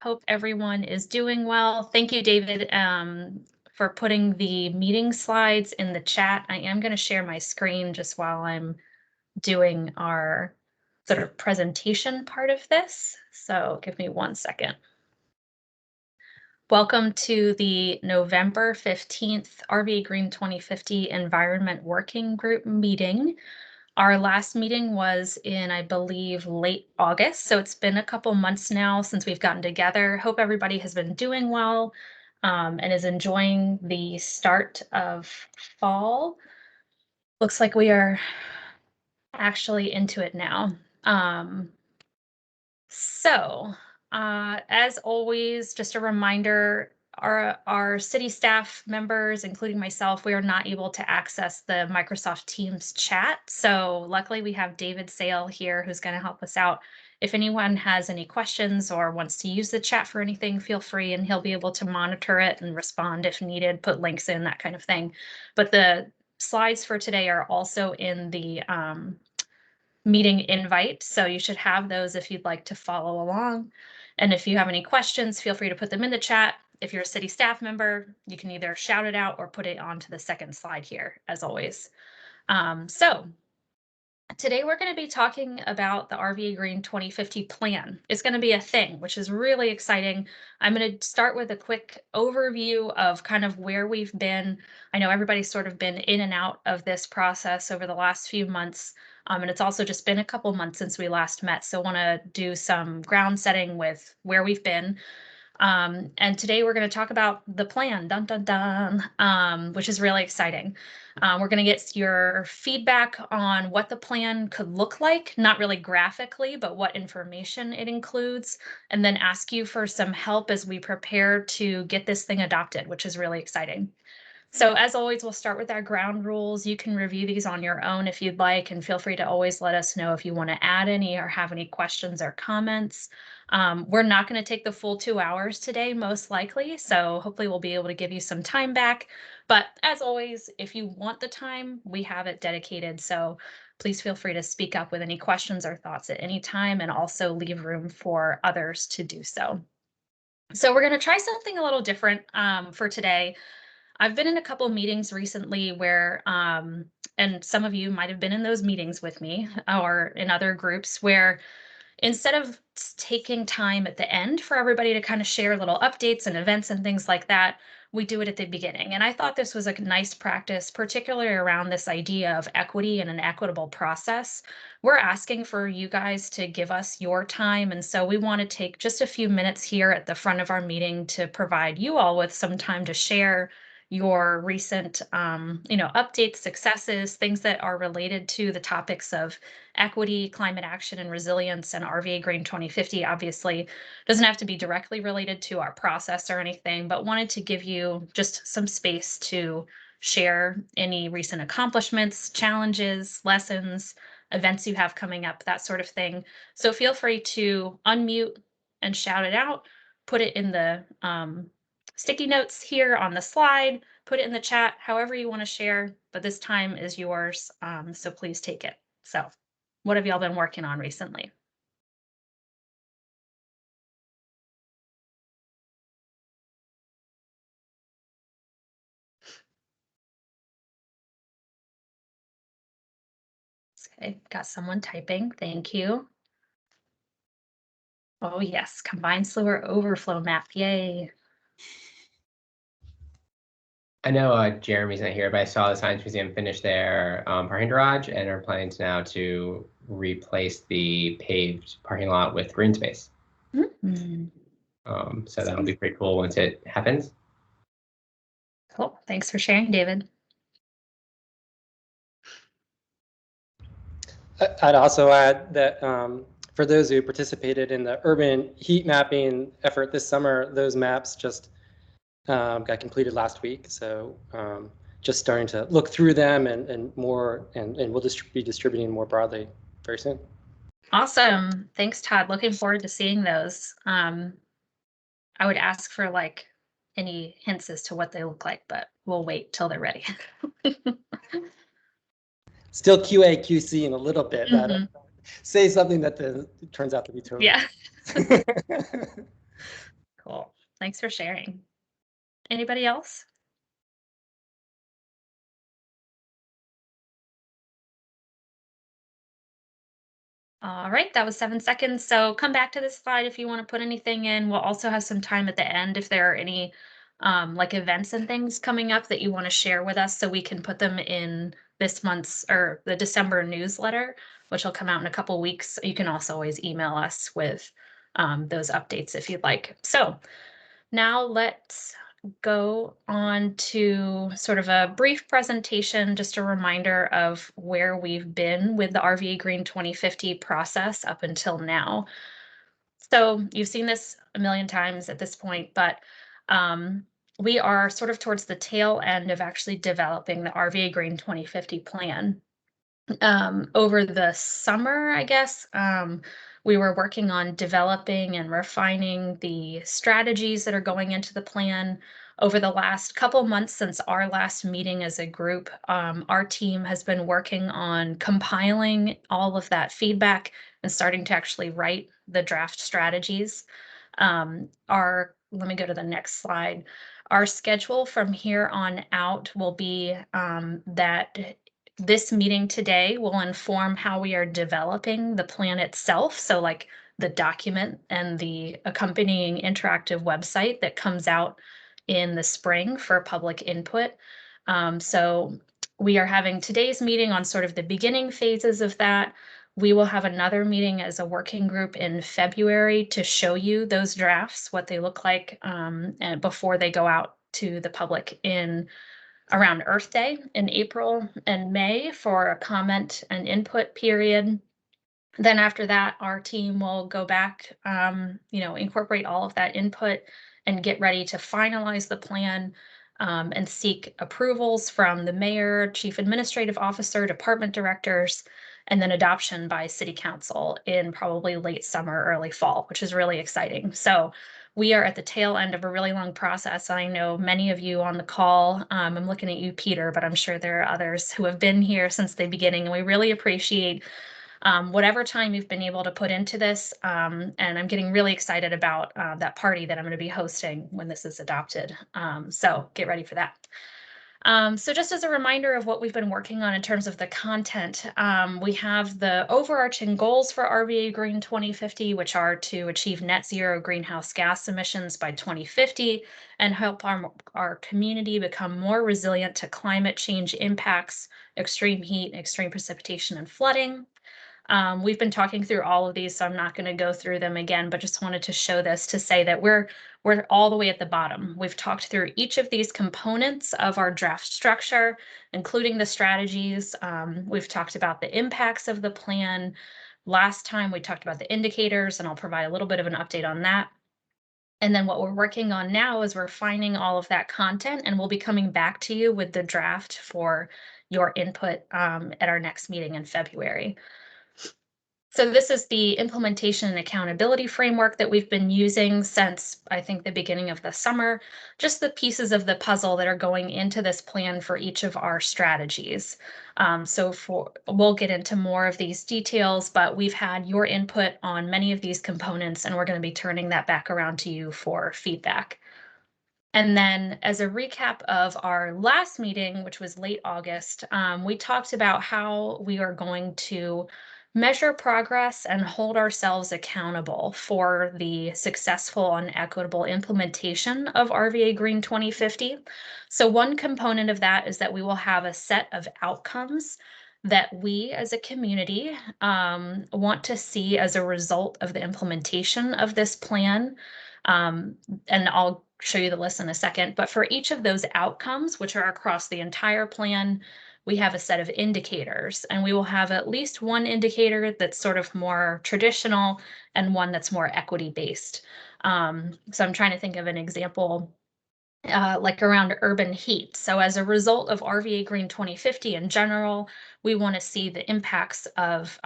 Hope everyone is doing well. Thank you, David, for putting the meeting slides in the chat. I am going to share my screen just while I'm doing our sort of presentation part of this. So give me 1 second. Welcome to the November 15th RVAgreen 2050 Environment Working Group meeting. Our last meeting was in, I believe, late August, so it's been a couple months now since we've gotten together. Hope everybody has been doing well and is enjoying the start of fall. Looks like we are actually into it now. As always, just a reminder, our city staff members, including myself, we are not able to access the Microsoft Teams chat. So luckily we have David Sale here who's going to help us out. If anyone has any questions or wants to use the chat for anything, feel free, and he'll be able to monitor it and respond if needed, put links in, that kind of thing. But the slides for today are also in the meeting invite, so you should have those if you'd like to follow along. And if you have any questions, feel free to put them in the chat. If you're a city staff member, you can either shout it out or put it onto the second slide here, as always. Today we're going to be talking about the RVAgreen 2050 plan. It's going to be a thing, which is really exciting. I'm going to start with a quick overview of kind of where we've been. I know everybody's sort of been in and out of this process over the last few months. And it's also just been a couple months since we last met. So I want to do some ground setting with where we've been. And today we're going to talk about the plan, dun, dun, dun, which is really exciting. We're going to get your feedback on what the plan could look like, not really graphically, but what information it includes, and then ask you for some help as we prepare to get this thing adopted, which is really exciting. So as always, we'll start with our ground rules. You can review these on your own if you'd like, and feel free to always let us know if you want to add any or have any questions or comments. We're not going to take the full 2 hours today, most likely, so hopefully we'll be able to give you some time back. But as always, if you want the time, we have it dedicated, so please feel free to speak up with any questions or thoughts at any time, and also leave room for others to do so. So we're going to try something a little different for today. I've been in a couple meetings recently where, and some of you might have been in those meetings with me or in other groups where instead of taking time at the end for everybody to kind of share little updates and events and things like that, we do it at the beginning. And I thought this was a nice practice, particularly around this idea of equity and an equitable process. We're asking for you guys to give us your time. And so we want to take just a few minutes here at the front of our meeting to provide you all with some time to share your recent, updates, successes, things that are related to the topics of equity, climate action, and resilience. And RVAgreen 2050 obviously doesn't have to be directly related to our process or anything, but wanted to give you just some space to share any recent accomplishments, challenges, lessons, events you have coming up, that sort of thing. So feel free to unmute and shout it out, put it in the sticky notes here on the slide, put it in the chat, however you want to share, but this time is yours, so please take it. So what have y'all been working on recently? Okay, got someone typing, thank you. Oh yes, combined sewer overflow map, yay. I know Jeremy's not here, but I saw the Science Museum finish their parking garage and are planning to now to replace the paved parking lot with green space. Mm-hmm. So that'll be pretty cool once it happens. Cool, thanks for sharing, David. I'd also add that for those who participated in the urban heat mapping effort this summer, those maps just got completed last week. So just starting to look through them and more, and we'll be distributing more broadly very soon. Awesome. Thanks, Todd. Looking forward to seeing those. I would ask for like any hints as to what they look like, but we'll wait till they're ready. Still QA, QC in a little bit. Say something that turns out to be totally. Yeah. Cool. Thanks for sharing. Anybody else? All right, that was 7 seconds. So come back to this slide if you want to put anything in. We'll also have some time at the end if there are any like events and things coming up that you want to share with us so we can put them in this month's or the December newsletter, which will come out in a couple weeks. You can also always email us with those updates if you'd like. So now let's go on to sort of a brief presentation, just a reminder of where we've been with the RVAgreen 2050 process up until now. So you've seen this a million times at this point, but we are sort of towards the tail end of actually developing the RVAgreen 2050 plan. Over the summer, I guess, we were working on developing and refining the strategies that are going into the plan. Over the last couple months since our last meeting as a group, our team has been working on compiling all of that feedback and starting to actually write the draft strategies. Let me go to the next slide. Our schedule from here on out will be that this meeting today will inform how we are developing the plan itself. So like the document and the accompanying interactive website that comes out in the spring for public input. So we are having today's meeting on sort of the beginning phases of that. We will have another meeting as a working group in February to show you those drafts, what they look like, and before they go out to the public in around Earth Day in April and May for a comment and input period. Then after that, our team will go back, incorporate all of that input and get ready to finalize the plan and seek approvals from the mayor, chief administrative officer, department directors, and then adoption by city council in probably late summer, early fall, which is really exciting. So we are at the tail end of a really long process. I know many of you on the call, I'm looking at you, Peter, but I'm sure there are others who have been here since the beginning, and we really appreciate whatever time you've been able to put into this. And I'm getting really excited about that party that I'm going to be hosting when this is adopted. So get ready for that. So just as a reminder of what we've been working on in terms of the content, we have the overarching goals for RVAgreen 2050, which are to achieve net zero greenhouse gas emissions by 2050 and help our community become more resilient to climate change impacts, extreme heat, extreme precipitation, and flooding. We've been talking through all of these, so I'm not going to go through them again, but just wanted to show this to say that we're all the way at the bottom. We've talked through each of these components of our draft structure, including the strategies. We've talked about the impacts of the plan. Last time we talked about the indicators, and I'll provide a little bit of an update on that. And then what we're working on now is refining all of that content, and we'll be coming back to you with the draft for your input at our next meeting in February. So this is the implementation and accountability framework that we've been using since, I think, the beginning of the summer, just the pieces of the puzzle that are going into this plan for each of our strategies. We'll get into more of these details, but we've had your input on many of these components, and we're going to be turning that back around to you for feedback. And then as a recap of our last meeting, which was late August, we talked about how we are going to measure progress and hold ourselves accountable for the successful and equitable implementation of RVAgreen 2050. So one component of that is that we will have a set of outcomes that we as a community want to see as a result of the implementation of this plan. And I'll show you the list in a second, but for each of those outcomes, which are across the entire plan, we have a set of indicators, and we will have at least one indicator that's sort of more traditional and one that's more equity-based. So I'm trying to think of an example like around urban heat. So as a result of RVAgreen 2050 in general, we want to see the impacts of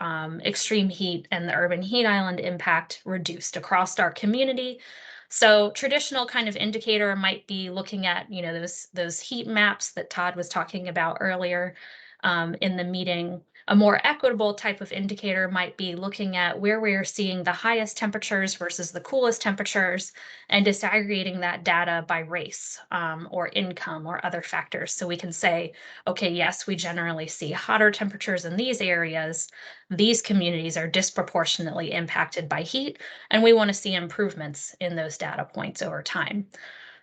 extreme heat and the urban heat island impact reduced across our community. So traditional kind of indicator might be looking at, those heat maps that Todd was talking about earlier in the meeting. A more equitable type of indicator might be looking at where we are seeing the highest temperatures versus the coolest temperatures and disaggregating that data by race or income or other factors. So we can say, okay, yes, we generally see hotter temperatures in these areas. These communities are disproportionately impacted by heat, and we want to see improvements in those data points over time.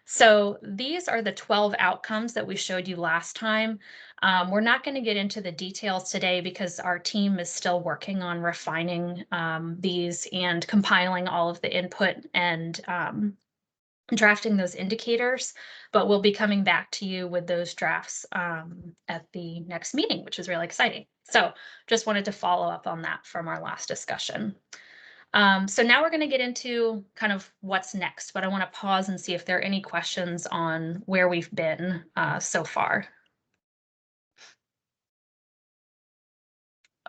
So these are the 12 outcomes that we showed you last time. We're not going to get into the details today because our team is still working on refining these and compiling all of the input and drafting those indicators, but we'll be coming back to you with those drafts at the next meeting, which is really exciting. So just wanted to follow up on that from our last discussion. So now we're going to get into kind of what's next, but I want to pause and see if there are any questions on where we've been so far.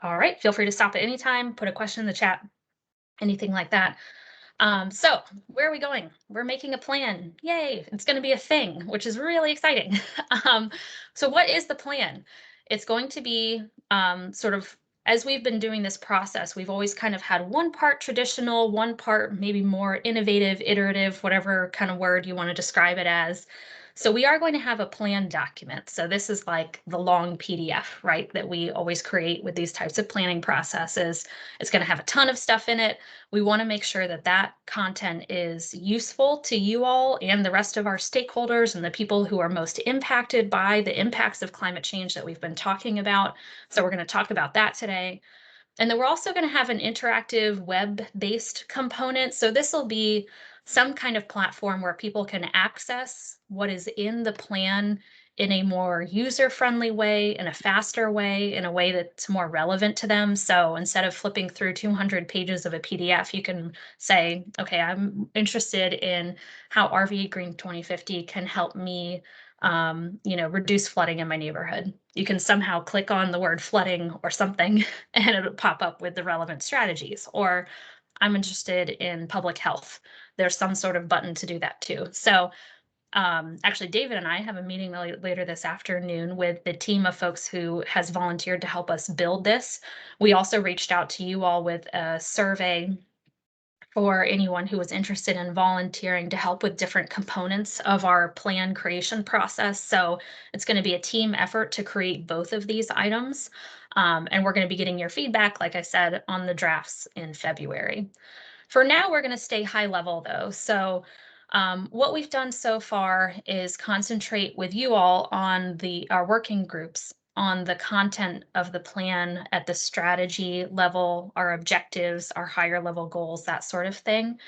All right, feel free to stop at any time, put a question in the chat, anything like that. So where are we going? We're making a plan. Yay, it's going to be a thing, which is really exciting. So what is the plan? It's going to be sort of, as we've been doing this process, we've always kind of had one part traditional, one part maybe more innovative, iterative, whatever kind of word you want to describe it as. So we are going to have a plan document. So this is like the long PDF, right, that we always create with these types of planning processes. It's going to have a ton of stuff in it. We want to make sure that that content is useful to you all and the rest of our stakeholders and the people who are most impacted by the impacts of climate change that we've been talking about. So we're going to talk about that today. And then we're also going to have an interactive web-based component. So this will be some kind of platform where people can access what is in the plan in a more user-friendly way, in a faster way, in a way that's more relevant to them. So instead of flipping through 200 pages of a PDF, you can say, okay, I'm interested in how RVAgreen 2050 can help me reduce flooding in my neighborhood. You can somehow click on the word flooding or something and it'll pop up with the relevant strategies. Or I'm interested in public health. There's some sort of button to do that too. So actually, David and I have a meeting later this afternoon with the team of folks who has volunteered to help us build this. We also reached out to you all with a survey for anyone who was interested in volunteering to help with different components of our plan creation process. So it's going to be a team effort to create both of these items. And we're going to be getting your feedback, like I said, on the drafts in February. For now, we're going to stay high level though. So what we've done so far is concentrate with you all on our working groups on the content of the plan at the strategy level, our objectives, our higher level goals, that sort of thing.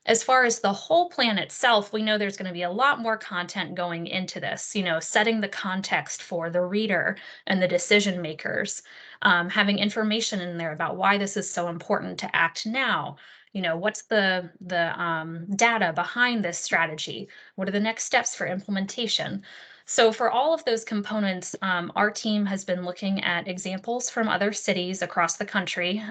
As far as the whole plan itself, we know there's going to be a lot more content going into this, setting the context for the reader and the decision makers, having information in there about why this is so important to act now. What's the data behind this strategy? What are the next steps for implementation? So for all of those components, our team has been looking at examples from other cities across the country.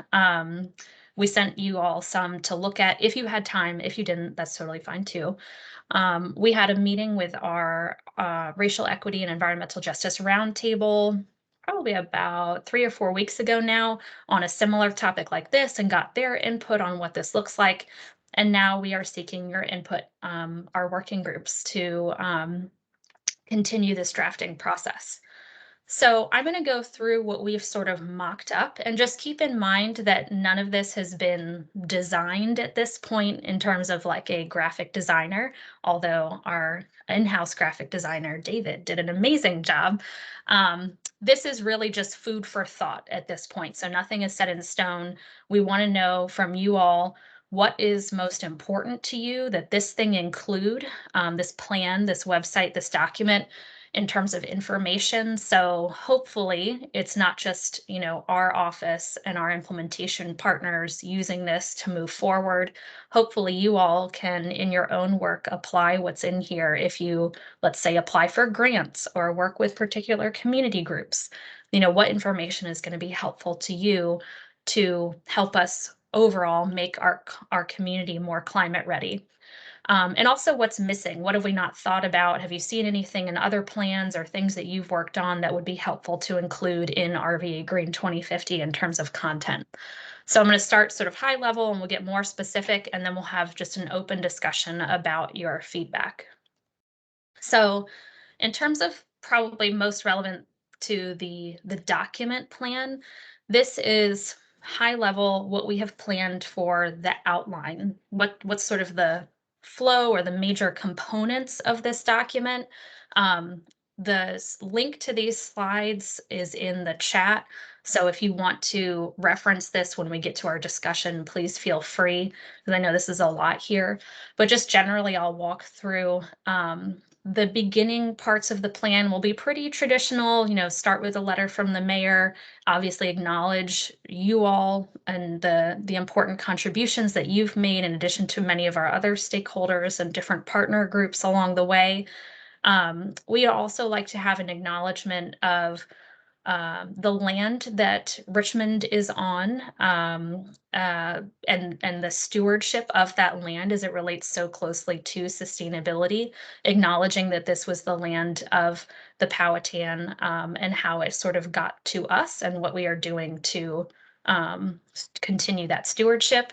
We sent you all some to look at if you had time. If you didn't, that's totally fine too. We had a meeting with our Racial Equity and Environmental Justice Roundtable probably about 3 or 4 weeks ago now on a similar topic like this and got their input on what this looks like. And now we are seeking your input, our working groups, to continue this drafting process. So I'm going to go through what we've sort of mocked up, and just keep in mind that none of this has been designed at this point in terms of like a graphic designer, although our in-house graphic designer, David, did an amazing job. This is really just food for thought at this point. So nothing is set in stone. We want to know from you all what is most important to you that this thing include, this plan, this website, this document, in terms of information. So hopefully it's not just, our office and our implementation partners using this to move forward. Hopefully you all can, in your own work, apply what's in here. If you, let's say, apply for grants or work with particular community groups, what information is going to be helpful to you to help us overall make our community more climate ready. And also what's missing. What have we not thought about? Have you seen anything in other plans or things that you've worked on that would be helpful to include in RVA Green 2050 in terms of content? So I'm going to start sort of high level and we'll get more specific, and then we'll have just an open discussion about your feedback. So in terms of probably most relevant to the document plan, this is high level what we have planned for the outline. What's sort of the flow or the major components of this document. The link to these slides is in the chat. So if you want to reference this when we get to our discussion, please feel free, because I know this is a lot here. But just generally, I'll walk through the beginning parts of the plan will be pretty traditional, start with a letter from the mayor, obviously acknowledge you all and the important contributions that you've made in addition to many of our other stakeholders and different partner groups along the way. We also like to have an acknowledgement of the land that Richmond is on, and the stewardship of that land as it relates so closely to sustainability, acknowledging that this was the land of the Powhatan, and how it sort of got to us and what we are doing to continue that stewardship.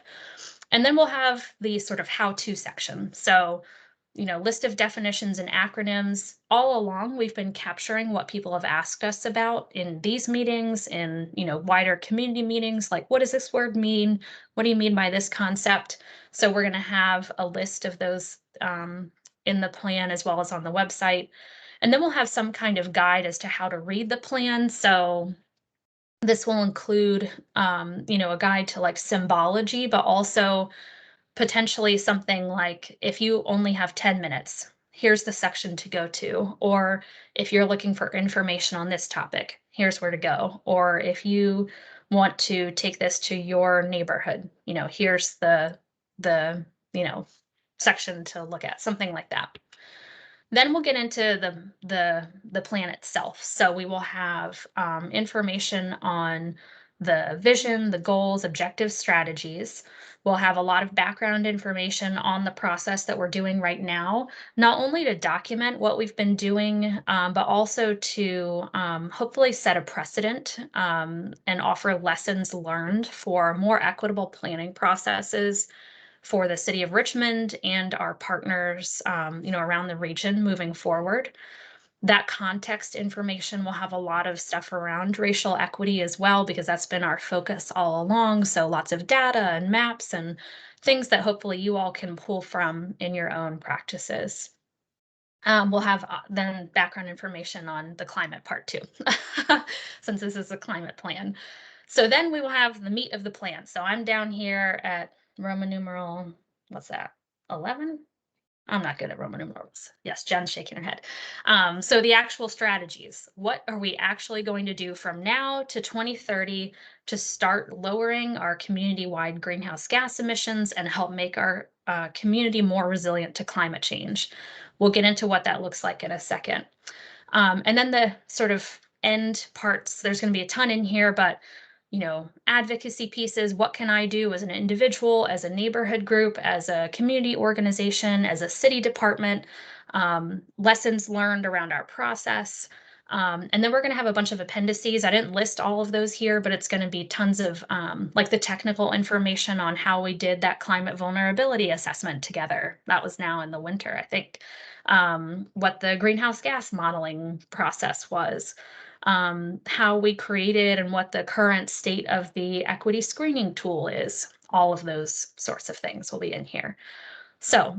And then we'll have the sort of how-to section. So list of definitions and acronyms. All along, we've been capturing what people have asked us about in these meetings, in wider community meetings, like what does this word mean? What do you mean by this concept? So we're going to have a list of those in the plan as well as on the website. And then we'll have some kind of guide as to how to read the plan. So this will include, a guide to like symbology, but also potentially something like, if you only have 10 minutes, here's the section to go to. Or if you're looking for information on this topic, here's where to go. Or if you want to take this to your neighborhood, here's the section to look at, something like that. Then we'll get into the plan itself. So we will have information on the vision, the goals, objectives, strategies. We'll have a lot of background information on the process that we're doing right now, not only to document what we've been doing, but also to hopefully set a precedent and offer lessons learned for more equitable planning processes for the city of Richmond and our partners, around the region moving forward. That context information will have a lot of stuff around racial equity as well, because that's been our focus all along. So lots of data and maps and things that hopefully you all can pull from in your own practices. We'll have then background information on the climate part too, since this is a climate plan. So then we will have the meat of the plan. So I'm down here at Roman numeral, what's that, 11? I'm not good at Roman numerals. Yes, Jen's shaking her head. So the actual strategies. What are we actually going to do from now to 2030 to start lowering our community-wide greenhouse gas emissions and help make our community more resilient to climate change? We'll get into what that looks like in a second. And then the sort of end parts, there's going to be a ton in here, but advocacy pieces. What can I do as an individual, as a neighborhood group, as a community organization, as a city department? Lessons learned around our process. And then we're going to have a bunch of appendices. I didn't list all of those here, but it's going to be tons of like the technical information on how we did that climate vulnerability assessment together. That was now in the winter, I think. What the greenhouse gas modeling process was. How we created and what the current state of the equity screening tool is. All of those sorts of things will be in here. So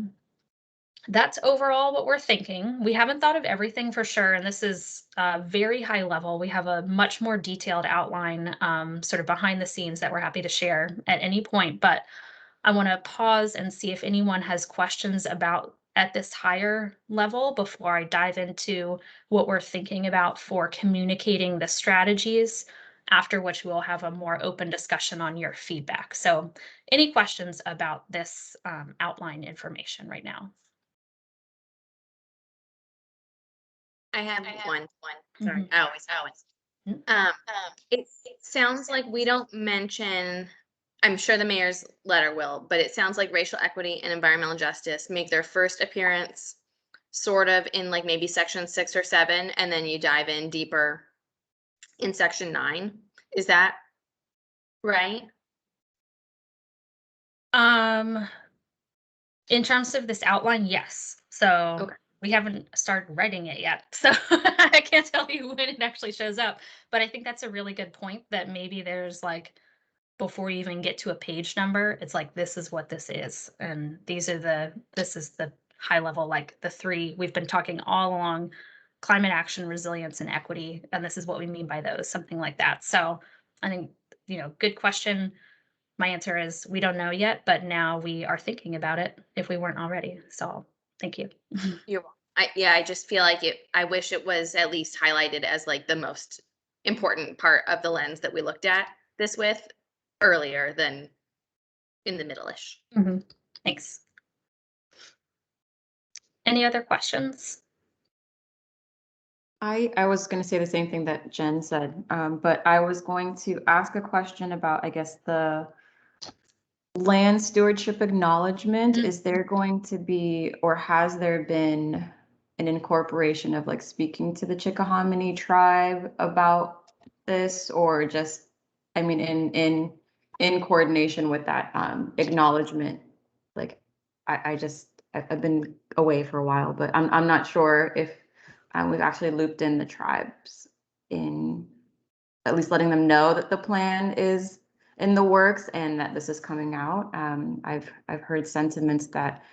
that's overall what we're thinking. We haven't thought of everything for sure, and this is very high level. We have a much more detailed outline sort of behind the scenes that we're happy to share at any point, but I want to pause and see if anyone has questions about at this higher level before I dive into what we're thinking about for communicating the strategies, after which we'll have a more open discussion on your feedback. So any questions about this outline information right now? I have one. Sorry, Mhm. I always. It sounds like we don't mention I'm sure the mayor's letter will, but it sounds like racial equity and environmental justice make their first appearance sort of in like maybe section 6 or 7, and then you dive in deeper in section 9. Is that right? In terms of this outline, yes. So Okay. we haven't started writing it yet, so I can't tell you when it actually shows up. But I think that's a really good point that maybe there's like, before you even get to a page number, it's like, this is what this is. And this is the high level, like the 3 we've been talking all along: climate action, resilience, and equity. And this is what we mean by those, something like that. So I think, good question. My answer is we don't know yet, but now we are thinking about it if we weren't already. So thank you. You're welcome. I just feel like I wish it was at least highlighted as like the most important part of the lens that we looked at this with earlier than in the middle-ish. Thanks. Any other questions? I was going to say the same thing that Jen said, but I was going to ask a question about, I guess, the land stewardship acknowledgement. Is there going to be, or has there been an incorporation of like speaking to the Chickahominy tribe about this, or just, I mean, in coordination with that acknowledgement? Like, I've been away for a while, but I'm not sure if we've actually looped in the tribes in at least letting them know that the plan is in the works and that this is coming out. I've heard sentiments that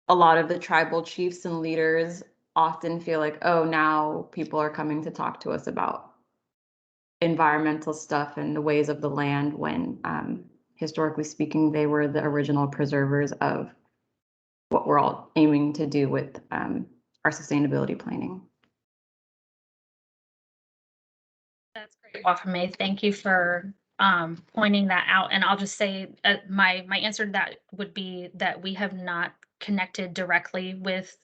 a lot of the tribal chiefs and leaders often feel like, oh, now people are coming to talk to us about environmental stuff and the ways of the land, when historically speaking, they were the original preservers of what we're all aiming to do with our sustainability planning. That's great, Wafame. Thank you for pointing that out. And I'll just say my answer to that would be that we have not connected directly with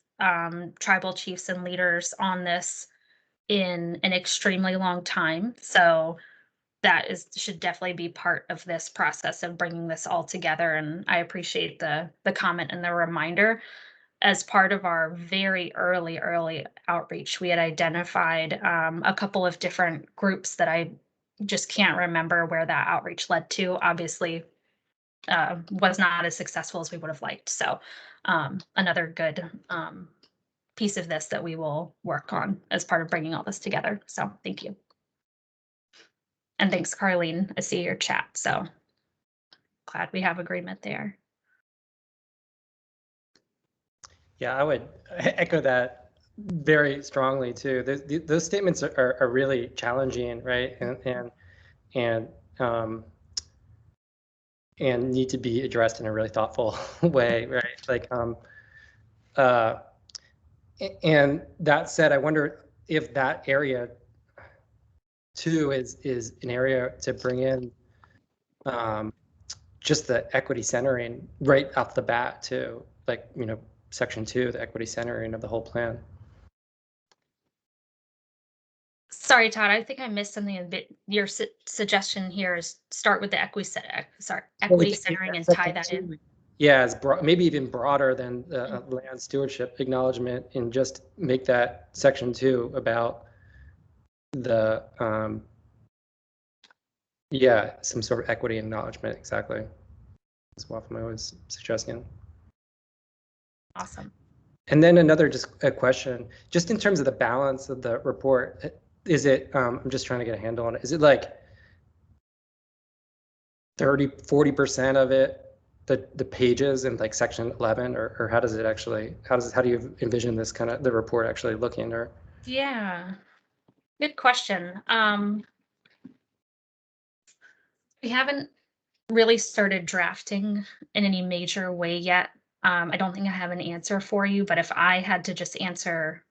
tribal chiefs and leaders on this in an extremely long time. So that should definitely be part of this process of bringing this all together. And I appreciate the comment and the reminder. As part of our very early outreach, we had identified a couple of different groups that I just can't remember where that outreach led to. Obviously, was not as successful as we would have liked. So another good piece of this that we will work on as part of bringing all this together. So thank you. And thanks, Carlene. I see your chat. So glad we have agreement there. Yeah, I would echo that very strongly too. Those statements are really challenging, right? And need to be addressed in a really thoughtful way, right? Like, and that said, I wonder if that area too is an area to bring in just the equity centering right off the bat too, like, section 2, the equity centering of the whole plan. Sorry, Todd, I think I missed something a bit. Your suggestion here is start with the equity centering and tie that in. Yeah, it's maybe even broader than the land stewardship acknowledgement, and just make that section 2 about the some sort of equity acknowledgement. Exactly. That's what I was suggesting. Awesome. And then another just a question, just in terms of the balance of the report, is it, I'm just trying to get a handle on it. Is it like 30-40% of it, the pages in like section 11, or how does it actually, how do you envision this kind of the report actually looking? Or Yeah, good question. We haven't really started drafting in any major way yet. I don't think I have an answer for you, but if I had to just answer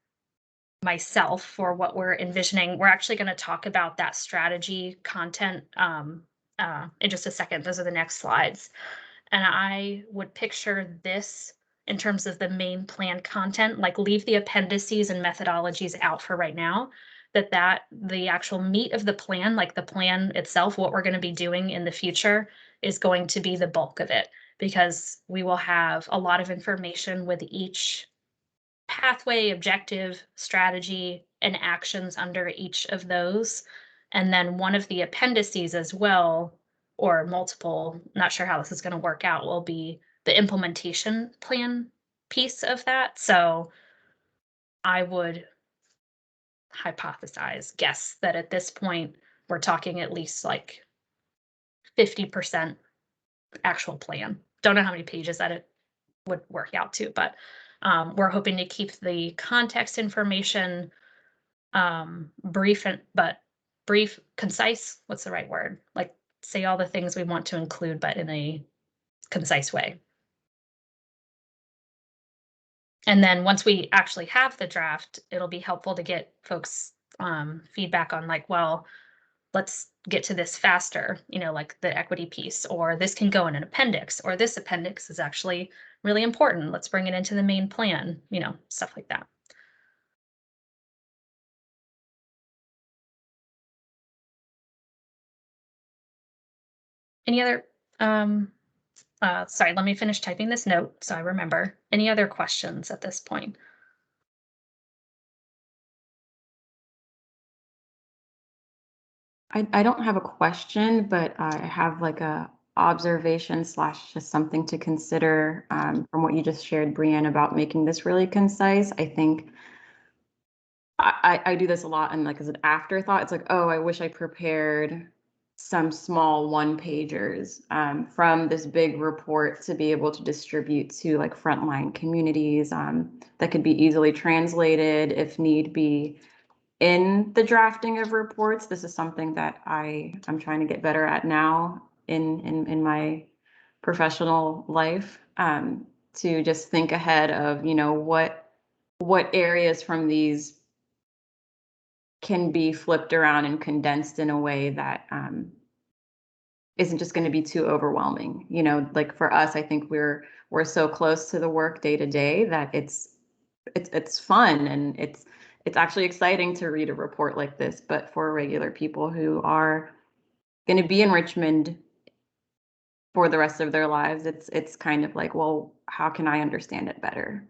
myself for what we're envisioning, we're actually going to talk about that strategy content in just a second. Those are the next slides. And I would picture this in terms of the main plan content, like leave the appendices and methodologies out for right now, that the actual meat of the plan, like the plan itself, what we're going to be doing in the future, is going to be the bulk of it, because we will have a lot of information with each pathway, objective, strategy, and actions under each of those. And then one of the appendices as well, or multiple, not sure how this is going to work out, will be the implementation plan piece of that. So I would hypothesize, guess that at this point, we're talking at least like 50% actual plan. Don't know how many pages that it would work out to, but we're hoping to keep the context information brief, concise. What's the right word? Like, say all the things we want to include, but in a concise way. And then once we actually have the draft, it'll be helpful to get folks feedback on, like, well, let's get to this faster, like the equity piece, or this can go in an appendix, or this appendix is actually really important. Let's bring it into the main plan, stuff like that. Any other, sorry, let me finish typing this note so I remember. Any other questions at this point? I don't have a question, but I have like a observation / just something to consider from what you just shared, Brianne, about making this really concise. I think I do this a lot, and like as an afterthought, it's like, oh, I wish I prepared some small one-pagers from this big report to be able to distribute to like frontline communities that could be easily translated if need be in the drafting of reports. This is something that I'm trying to get better at now in my professional life, to just think ahead of, what areas from these can be flipped around and condensed in a way that isn't just going to be too overwhelming. Like for us, I think we're so close to the work day to day that it's fun, and it's actually exciting to read a report like this. But for regular people who are going to be in Richmond for the rest of their lives, it's kind of like, well, how can I understand it better?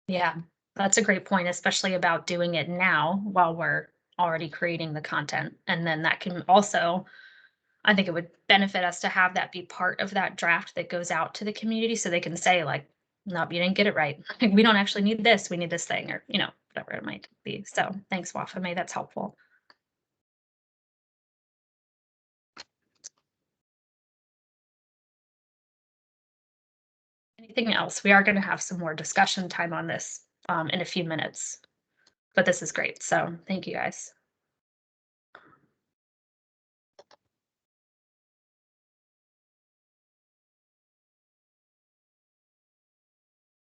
Yeah, that's a great point, especially about doing it now while we're already creating the content. And then that can also, I think it would benefit us to have that be part of that draft that goes out to the community, so they can say, like, nope, you didn't get it right. We don't actually need this. We need this thing, or, whatever it might be. So thanks, Wafame. That's helpful. Anything else? We are going to have some more discussion time on this in a few minutes, but this is great. So thank you, guys.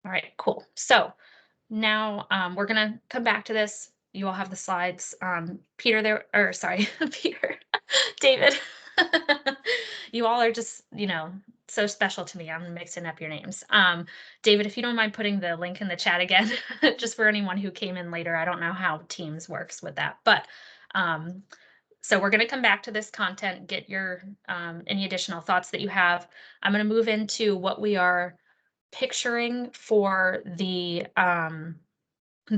All right, cool. So now we're going to come back to this. You all have the slides. Peter there, or sorry, Peter, David. You all are just, so special to me. I'm mixing up your names. David, if you don't mind putting the link in the chat again, just for anyone who came in later. I don't know how Teams works with that, but so we're going to come back to this content, get your any additional thoughts that you have. I'm going to move into what we are picturing for the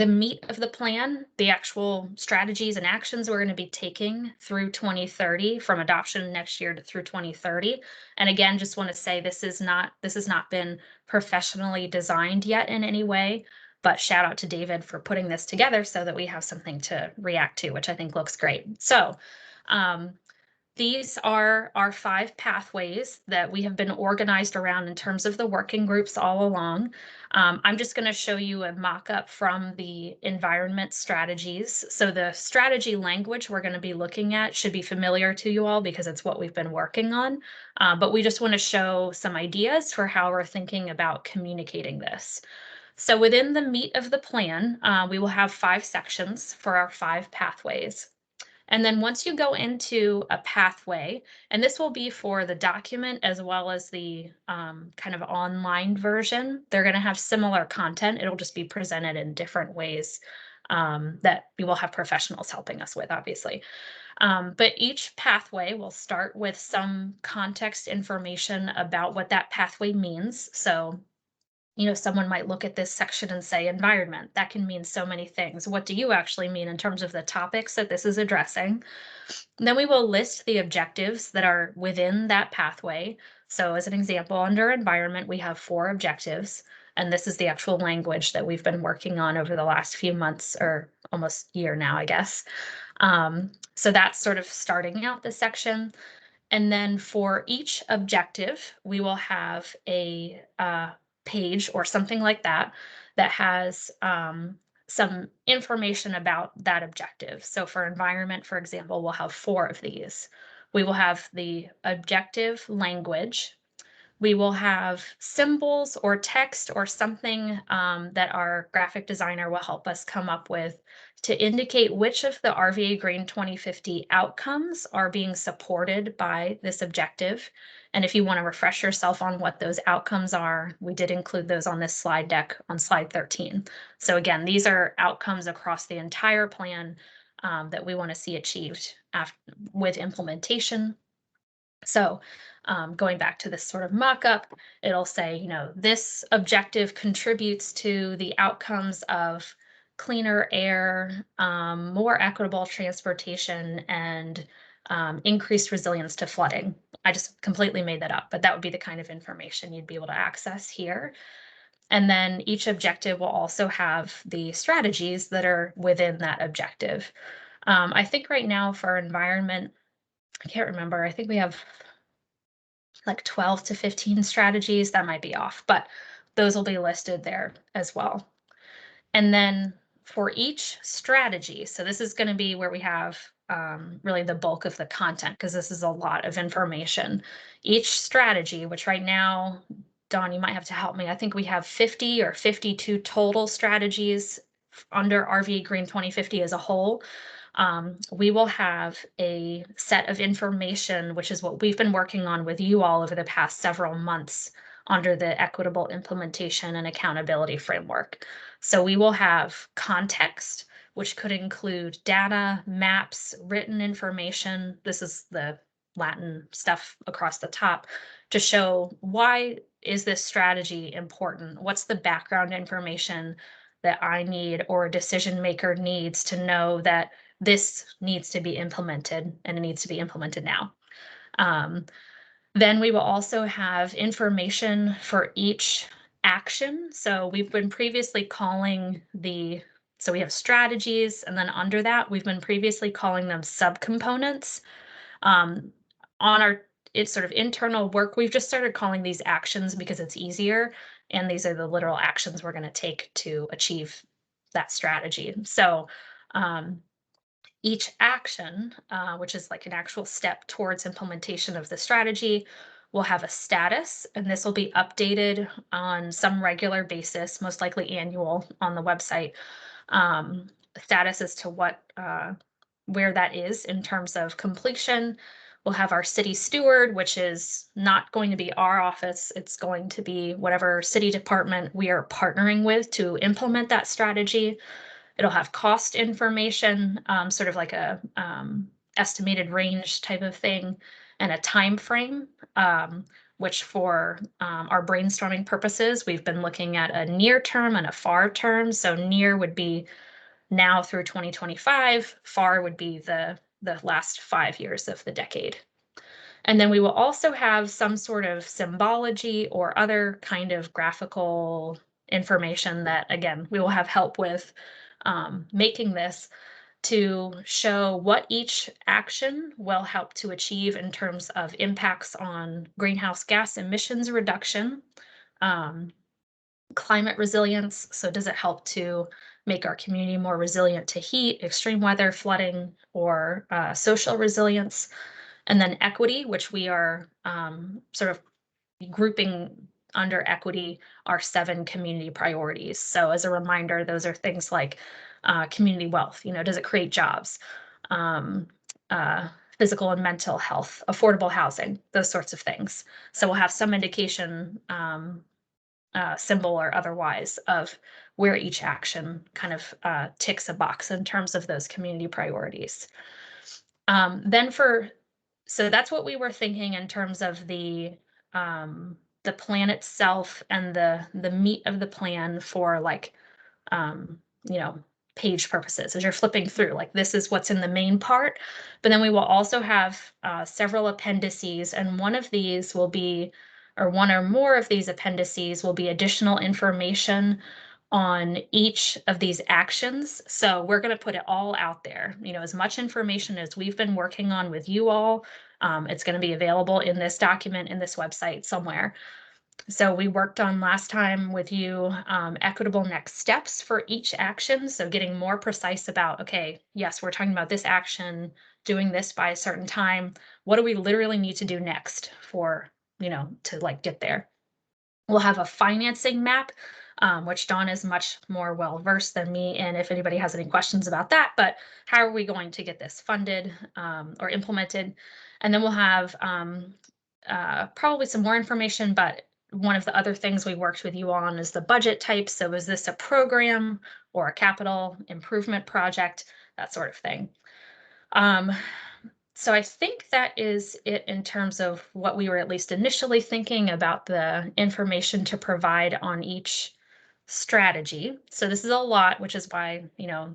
meat of the plan, the actual strategies and actions we're going to be taking through 2030, from adoption next year through 2030. And again, just want to say this has not been professionally designed yet in any way, but shout out to David for putting this together so that we have something to react to, which I think looks great. So these are our 5 pathways that we have been organized around in terms of the working groups all along. I'm just going to show you a mock-up from the environment strategies. So the strategy language we're going to be looking at should be familiar to you all because it's what we've been working on. But we just want to show some ideas for how we're thinking about communicating this. So within the meat of the plan, we will have 5 sections for our 5 pathways. And then once you go into a pathway, and this will be for the document as well as the kind of online version, they're going to have similar content. It'll just be presented in different ways that we will have professionals helping us with, obviously. But each pathway will start with some context information about what that pathway means. So, someone might look at this section and say environment. That can mean so many things. What do you actually mean in terms of the topics that this is addressing? And then we will list the objectives that are within that pathway. So as an example, under environment, we have 4 objectives, and this is the actual language that we've been working on over the last few months or almost year now, I guess. So that's sort of starting out the section. And then for each objective, we will have a page or something like that that has some information about that objective. So for environment, for example, we'll have 4 of these. We will have the objective language. We will have symbols or text or something that our graphic designer will help us come up with to indicate which of the RVAgreen 2050 outcomes are being supported by this objective. And if you want to refresh yourself on what those outcomes are, we did include those on this slide deck on slide 13. So again, these are outcomes across the entire plan that we want to see achieved with implementation. So going back to this sort of mock-up, it'll say, this objective contributes to the outcomes of cleaner air, more equitable transportation, and increased resilience to flooding. I just completely made that up, but that would be the kind of information you'd be able to access here. And then each objective will also have the strategies that are within that objective. I think right now for environment, I can't remember, I think we have like 12 to 15 strategies. That might be off, but those will be listed there as well. And then for each strategy, so this is going to be where we have really the bulk of the content, because this is a lot of information. Each strategy, which right now, Dawn, you might have to help me. I think we have 50 or 52 total strategies under RVAgreen 2050 as a whole. We will have a set of information, which is what we've been working on with you all over the past several months under the equitable implementation and accountability framework. So we will have context, which could include data, maps, written information. This is the Latin stuff across the top to show why is this strategy important? What's the background information that I need or a decision maker needs to know that this needs to be implemented, and it needs to be implemented now. Then we will also have information for each action. So we've been previously calling so we have strategies, and then under that, we've been previously calling them subcomponents. On it's sort of internal work, we've just started calling these actions because it's easier, and these are the literal actions we're going to take to achieve that strategy. So each action, which is like an actual step towards implementation of the strategy, will have a status, and this will be updated on some regular basis, most likely annual, on the website. Status as to where that is in terms of completion. We'll have our city steward, which is not going to be our office. It's going to be whatever city department we are partnering with to implement that strategy. It'll have cost information, sort of like a estimated range type of thing, and a time frame, which for our brainstorming purposes, we've been looking at a near term and a far term. So near would be now through 2025, far would be the last 5 years of the decade. And then we will also have some sort of symbology or other kind of graphical information that, again, we will have help with making this to show what each action will help to achieve in terms of impacts on greenhouse gas emissions reduction, climate resilience. So does it help to make our community more resilient to heat, extreme weather, flooding, or social resilience? And then equity, which we are sort of grouping under equity, our 7 community priorities. So as a reminder, those are things like community wealth. Does it create jobs? physical and mental health, affordable housing, those sorts of things. So we'll have some indication, symbol or otherwise, of where each action kind of ticks a box in terms of those community priorities. So that's what we were thinking in terms of the plan itself and the meat of the plan for, like, you know, page purposes as you're flipping through. Like, this is what's in the main part, but then we will also have several appendices, and one of these will be, or one or more of these appendices will be additional information on each of these actions. So we're going to put it all out there, as much information as we've been working on with you all. It's going to be available in this document, in this website somewhere. So we worked on last time with you equitable next steps for each action. So getting more precise about, okay, yes, we're talking about this action, doing this by a certain time. What do we literally need to do next for, to, like, get there? We'll have a financing map, which Dawn is much more well-versed than me in, if anybody has any questions about that. But how are we going to get this funded or implemented? And then we'll have probably some more information, but one of the other things we worked with you on is the budget type. So is this a program or a capital improvement project, that sort of thing. So I think that is it in terms of what we were at least initially thinking about the information to provide on each strategy. So this is a lot, which is why,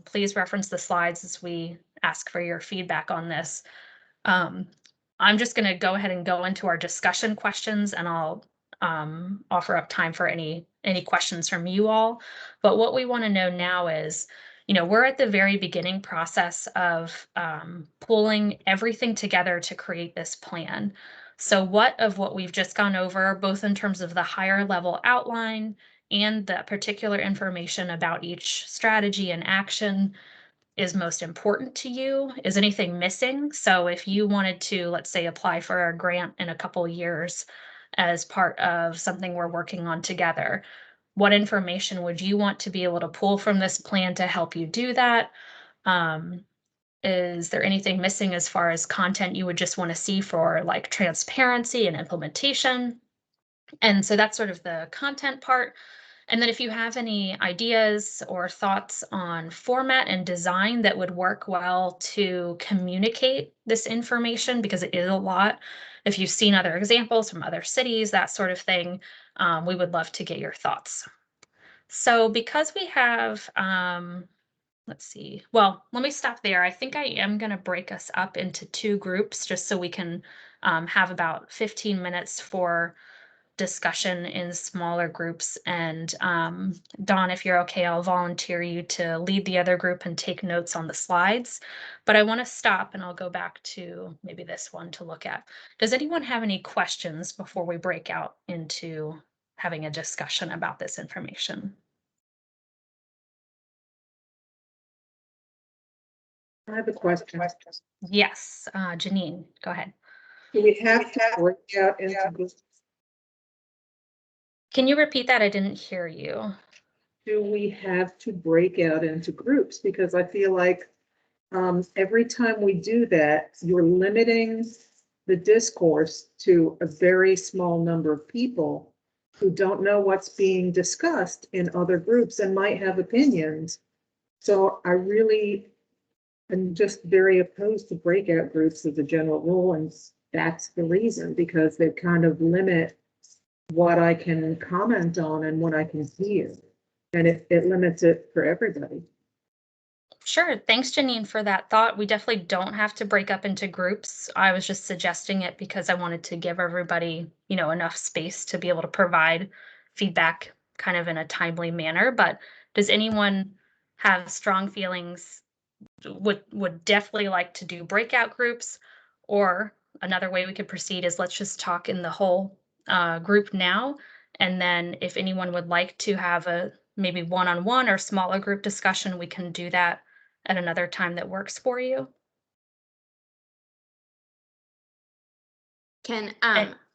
please reference the slides as we ask for your feedback on this. I'm just going to go ahead and go into our discussion questions, and I'll offer up time for any questions from you all. But what we want to know now is, we're at the very beginning process of pulling everything together to create this plan. So what of what we've just gone over, both in terms of the higher level outline and the particular information about each strategy and action, is most important to you? Is anything missing? So if you wanted to, let's say, apply for a grant in a couple years as part of something we're working on together, what information would you want to be able to pull from this plan to help you do that? Is there anything missing as far as content you would just want to see for, like, transparency and implementation? And so that's sort of the content part. And then if you have any ideas or thoughts on format and design that would work well to communicate this information, because it is a lot. If you've seen other examples from other cities, that sort of thing, we would love to get your thoughts. So because we have, let's see, well, let me stop there. I think I am going to break us up into 2 groups just so we can have about 15 minutes for discussion in smaller groups. And Dawn, if you're okay, I'll volunteer you to lead the other group and take notes on the slides. But I want to stop, and I'll go back to maybe this one to look at. Does anyone have any questions before we break out into having a discussion about this information? I have a question. Yes, Janine, go ahead. Do we have to break out into groups? Can you repeat that? I didn't hear you. Do we have to break out into groups? Because I feel like every time we do that, you're limiting the discourse to a very small number of people who don't know what's being discussed in other groups and might have opinions. So I really am just very opposed to breakout groups as a general rule, and that's the reason, because they kind of limit what I can comment on and what I can hear, and it limits it for everybody. Sure. Thanks, Janine, for that thought. We definitely don't have to break up into groups. I was just suggesting it because I wanted to give everybody, enough space to be able to provide feedback kind of in a timely manner. But does anyone have strong feelings, would definitely like to do breakout groups? Or another way we could proceed is, let's just talk in the whole group now. And then if anyone would like to have a maybe one-on-one or smaller group discussion, we can do that at another time that works for you. Can,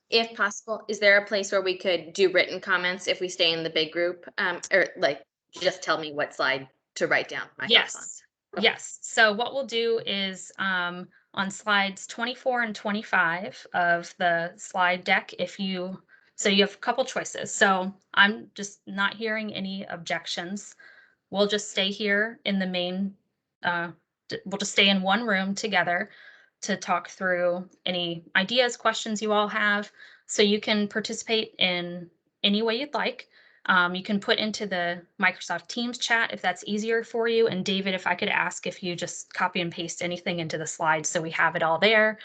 if possible, is there a place where we could do written comments if we stay in the big group? Or like, just tell me what slide to write down my thoughts on. Yes. Yes. So what we'll do is on slides 24 and 25 of the slide deck, so you have a couple choices. So I'm just not hearing any objections. We'll just stay here in the main, we'll just stay in one room together to talk through any ideas, questions you all have. So you can participate in any way you'd like. You can put into the Microsoft Teams chat if that's easier for you. And David, if I could ask if you just copy and paste anything into the slides so we have it all there.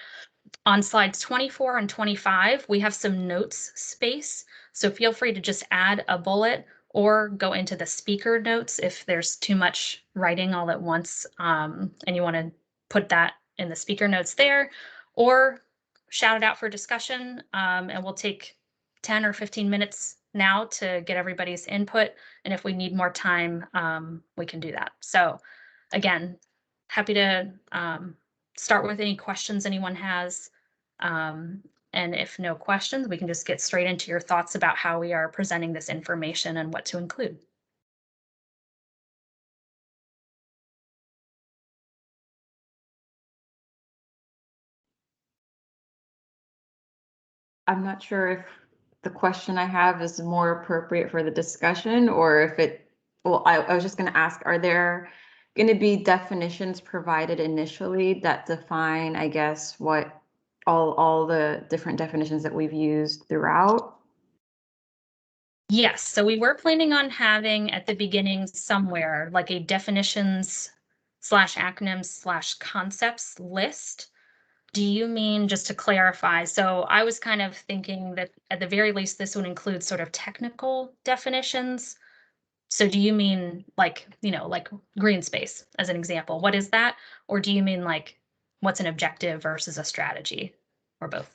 On slides 24 and 25, we have some notes space. So feel free to just add a bullet or go into the speaker notes if there's too much writing all at once and you want to put that in the speaker notes there, or shout it out for discussion. And we'll take 10 or 15 minutes now to get everybody's input. And if we need more time, we can do that. So again, happy to start with any questions anyone has. And if no questions, we can just get straight into your thoughts about how we are presenting this information and what to include. I'm not sure if the question I have is more appropriate for the discussion or if well, I was just going to ask, are there going to be definitions provided initially that define, I guess, what all the different definitions that we've used throughout? Yes, so we were planning on having at the beginning somewhere like a definitions / acronyms / concepts list. Do you mean, just to clarify, so I was kind of thinking that at the very least, this would include sort of technical definitions. So do you mean like, like green space as an example? What is that? Or do you mean like what's an objective versus a strategy, or both?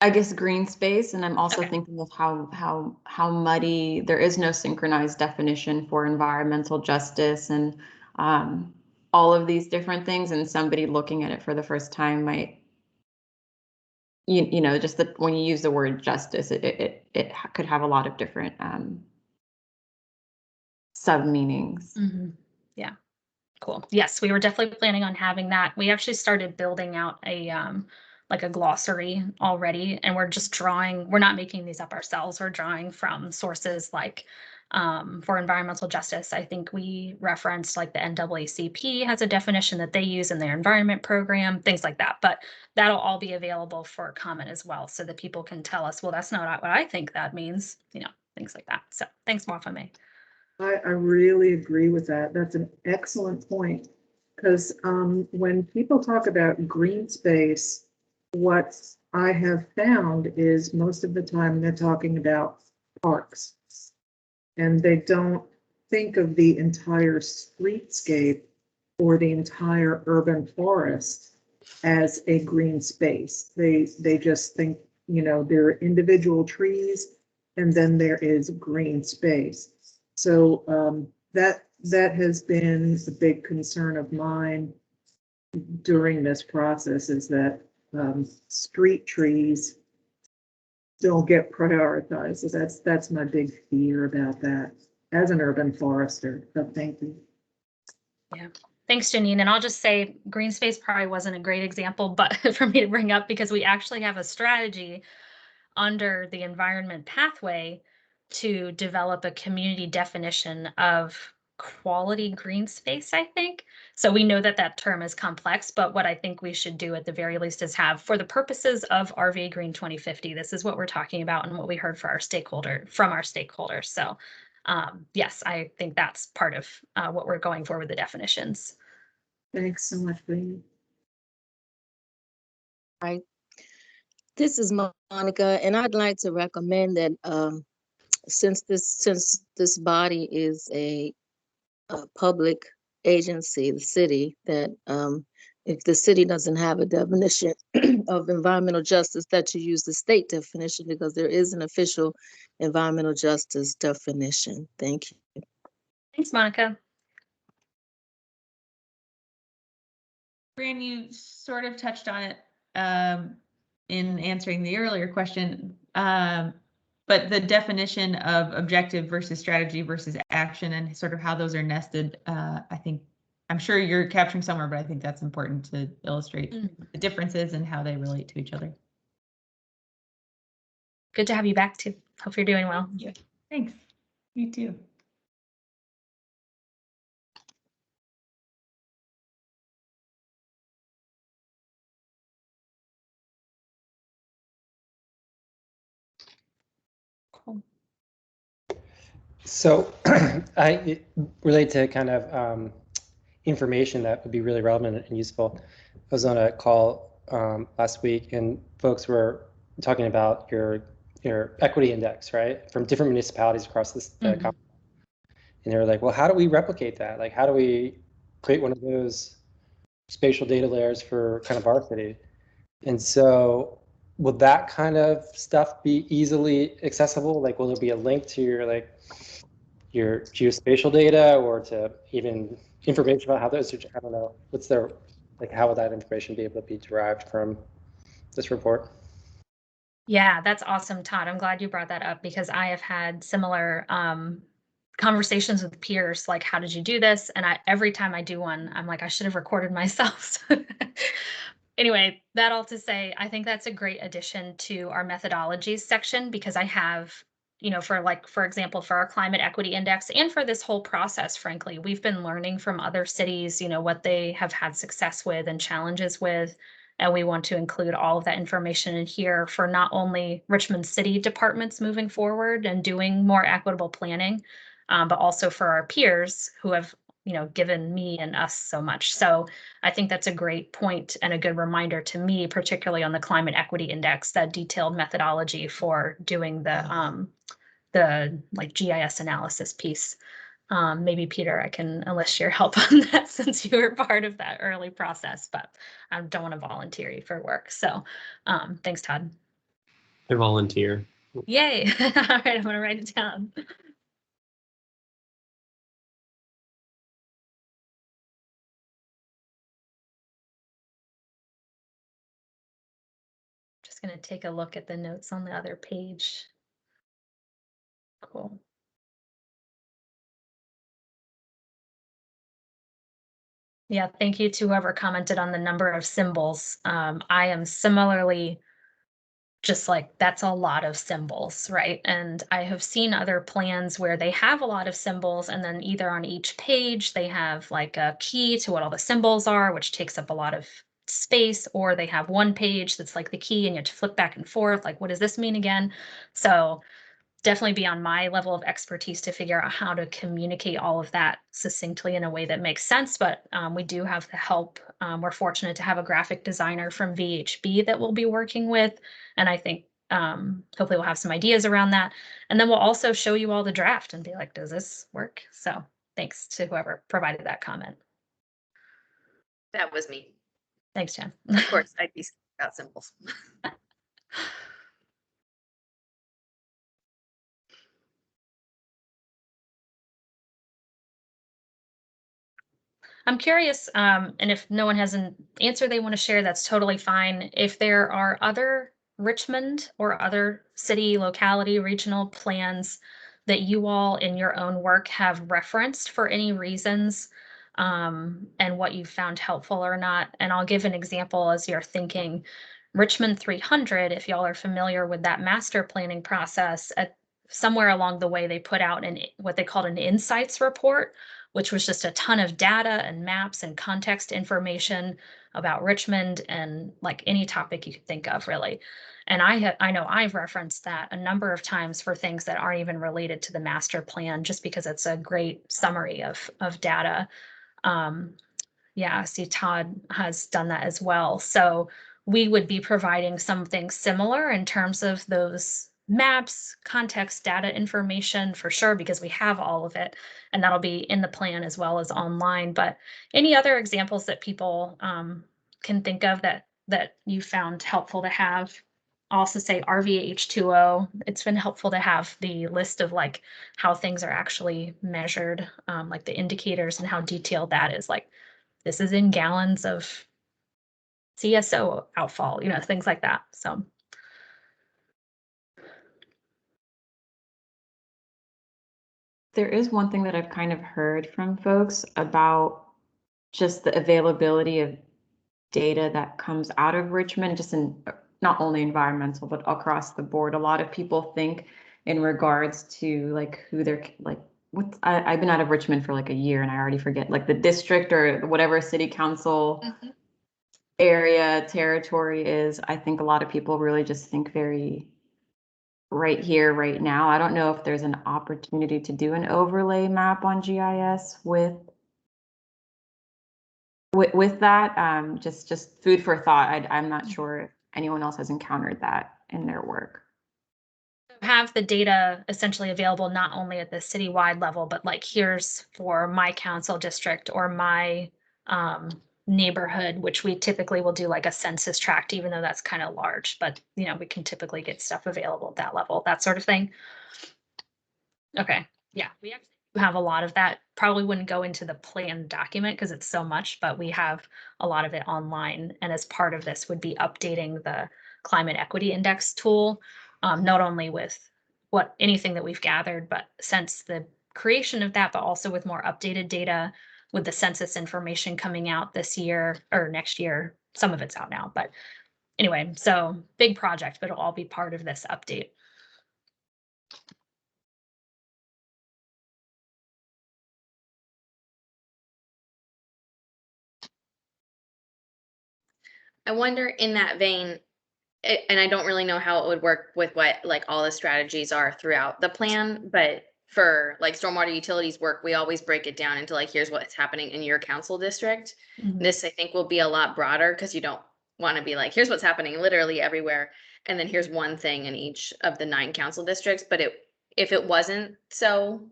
I guess green space, and I'm also Okay. thinking of how muddy, there is no synchronized definition for environmental justice and all of these different things, and somebody looking at it for the first time might, just that when you use the word justice, it could have a lot of different sub meanings. Yeah, cool. Yes, we were definitely planning on having that. We actually started building out a like a glossary already, and we're not making these up ourselves. We're drawing from sources like for environmental justice. I think we referenced like the NAACP has a definition that they use in their environment program, things like that. But that'll all be available for comment as well, so that people can tell us, well, that's not what I think that means, things like that. So thanks, Wafame. I really agree with that. That's an excellent point. Because when people talk about green space, what I have found is most of the time they're talking about parks. And they don't think of the entire streetscape or the entire urban forest as a green space. They just think, there are individual trees and then there is green space. So that has been a big concern of mine during this process, is that street trees don't get prioritized. So that's my big fear about that as an urban forester. So thank you. Yeah. Thanks, Janine. And I'll just say green space probably wasn't a great example, but for me to bring up, because we actually have a strategy under the environment pathway to develop a community definition of quality green space, I think. So we know that that term is complex, but what I think we should do at the very least is have, for the purposes of RVAgreen 2050, this is what we're talking about and what we heard from our stakeholders. So yes, I think that's part of what we're going for with the definitions. Thanks so much, Bree. Right. This is Monica, and I'd like to recommend that since this body is a public agency, the city, that if the city doesn't have a definition of environmental justice, that you use the state definition, because there is an official environmental justice definition. Thank you. Thanks, Monica. Fran, you sort of touched on it in answering the earlier question, but the definition of objective versus strategy versus action and sort of how those are nested, I think I'm sure you're capturing somewhere, but I think that's important to illustrate Mm. the differences and how they relate to each other. Good to have you back too. Hope you're doing well. Yeah, thanks. You too. Cool. So I relate to kind of information that would be really relevant and useful. I was on a call last week and folks were talking about your equity index, right? From different municipalities across this Mhm. and they were like, well, how do we replicate that? Like, how do we create one of those spatial data layers for kind of our city? And so will that kind of stuff be easily accessible? Like, will there be a link to your geospatial data or to even information about how those are, I don't know, what's their, like, how will that information be able to be derived from this report? Yeah, that's awesome, Todd. I'm glad you brought that up because I have had similar conversations with peers, like, how did you do this? And every time I do one, I'm like, I should have recorded myself. Anyway, that all to say, I think that's a great addition to our methodologies section because I have, for example, for our climate equity index and for this whole process, frankly, we've been learning from other cities, what they have had success with and challenges with. And we want to include all of that information in here for not only Richmond City departments moving forward and doing more equitable planning, but also for our peers who have, given me and us so much. So I think that's a great point and a good reminder to me, particularly on the climate equity index, that detailed methodology for doing the like GIS analysis piece. Maybe Peter, I can enlist your help on that since you were part of that early process, but I don't want to volunteer you for work. So thanks, Todd. I volunteer. Yay. All right, I'm going to write it down. Just going to take a look at the notes on the other page. Cool. Yeah, thank you to whoever commented on the number of symbols. I am similarly just like, that's a lot of symbols, right? And I have seen other plans where they have a lot of symbols, and then either on each page they have like a key to what all the symbols are, which takes up a lot of space, or they have one page that's like the key and you have to flip back and forth, like, what does this mean again? So definitely beyond my level of expertise to figure out how to communicate all of that succinctly in a way that makes sense. But we do have the help. We're fortunate to have a graphic designer from VHB that we'll be working with. And I think hopefully we'll have some ideas around that. And then we'll also show you all the draft and be like, does this work? So thanks to whoever provided that comment. That was me. Thanks, Jen. Of course, I'd be about symbols. I'm curious, and if no one has an answer they want to share, that's totally fine. If there are other Richmond or other city, locality, regional plans that you all in your own work have referenced for any reasons, and what you found helpful or not. And I'll give an example as you're thinking. Richmond 300, if y'all are familiar with that master planning process, somewhere along the way they put out what they called an insights report, which was just a ton of data and maps and context information about Richmond and like any topic you could think of, really. And I know I've referenced that a number of times for things that aren't even related to the master plan, just because it's a great summary of data. Yeah, I see Todd has done that as well. So we would be providing something similar in terms of those maps, context, data information for sure, because we have all of it, and that'll be in the plan as well as online. But any other examples that people can think of that you found helpful to have? I'll also say RVH20. It's been helpful to have the list of like how things are actually measured, like the indicators and how detailed that is. Like, this is in gallons of CSO outfall, things like that. So There is one thing that I've kind of heard from folks about just the availability of data that comes out of Richmond, just in not only environmental, but across the board. A lot of people think in regards to like who they're like, I've been out of Richmond for like a year and I already forget like the district or whatever city council area territory is. I think a lot of people really just think very right here, right now. I don't know if there's an opportunity to do an overlay map on GIS with that. Just food for thought. I'm not sure if anyone else has encountered that in their work. Have the data essentially available not only at the citywide level, but like here's for my council district or my neighborhood, which we typically will do like a census tract, even though that's kind of large, but you know, we can typically get stuff available at that level, that sort of thing. Okay, yeah, we actually have a lot of that. Probably wouldn't go into the plan document because it's so much, but we have a lot of it online. And as part of this would be updating the climate equity index tool, not only with anything that we've gathered, but since the creation of that, but also with more updated data with the census information coming out this year or next year. Some of it's out now, but anyway, so big project, but it'll all be part of this update. I wonder in that vein, and I don't really know how it would work with what like all the strategies are throughout the plan, but for like stormwater utilities work, we always break it down into like, here's what's happening in your council district. This I think will be a lot broader because you don't want to be like, here's what's happening literally everywhere. And then here's one thing in each of the 9 council districts. But if it wasn't so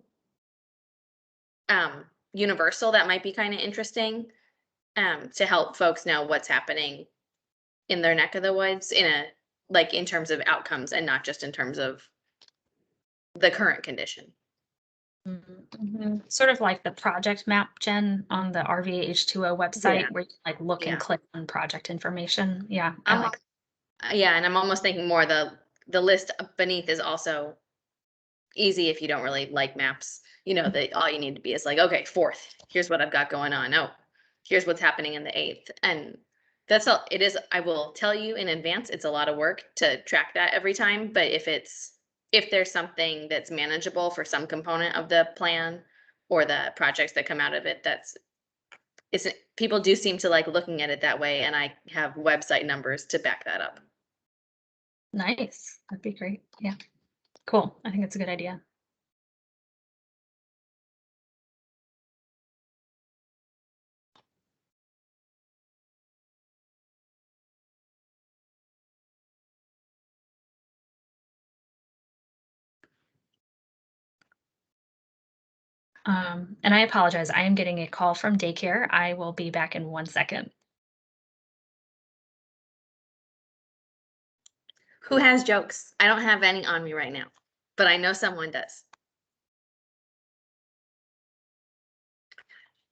universal, that might be kind of interesting to help folks know what's happening in their neck of the woods in terms of outcomes and not just in terms of the current condition. Sort of like the project map, Jen, on the RVAH2O website where you like look and click on project information. Yeah, yeah, and I'm almost thinking more the list beneath is also easy if you don't really like maps. You know, that all you need to be is like, okay, 4th, here's what I've got going on. Oh, here's what's happening in the 8th. And that's all it is. I will tell you in advance, it's a lot of work to track that every time. But if there's something that's manageable for some component of the plan or the projects that come out of it, people do seem to like looking at it that way. And I have website numbers to back that up. Nice. That'd be great. Yeah. Cool. I think it's a good idea. And I apologize. I am getting a call from daycare. I will be back in 1 second. Who has jokes? I don't have any on me right now, but I know someone does.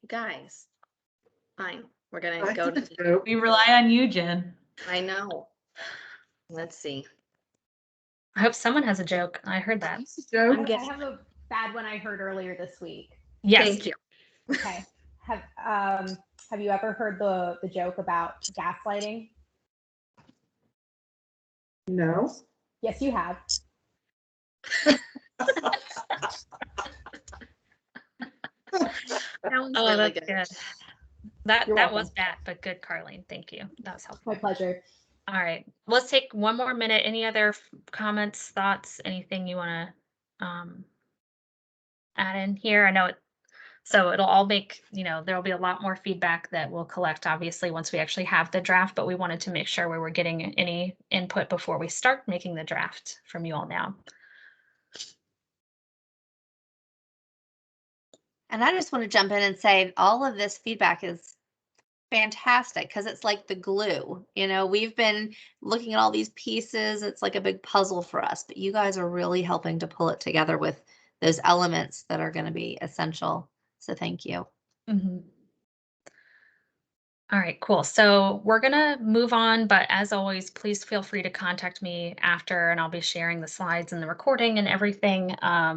Guys, fine. We're gonna go to the We rely on you, Jen. I know. Let's see. I hope someone has a joke. I heard that. Joke. I have a bad one I heard earlier this week. Yes. Thank you. Okay. Have you ever heard the joke about gaslighting? No. Yes, you have. That one's Oh, really that's good. good. That You're was welcome. bad, but good, Carlene. Thank you. That was helpful. My pleasure. All right. Let's take one more minute. Any other comments, thoughts, anything you want to add in here? I know it. So it'll all make, there'll be a lot more feedback that we'll collect, obviously, once we actually have the draft, but we wanted to make sure we were getting any input before we start making the draft from you all now. And I just want to jump in and say all of this feedback is fantastic because it's like the glue. We've been looking at all these pieces. It's like a big puzzle for us, but you guys are really helping to pull it together with those elements that are going to be essential. So thank you. Mm-hmm. All right, cool. So we're going to move on, but as always, please feel free to contact me after, and I'll be sharing the slides and the recording and everything. I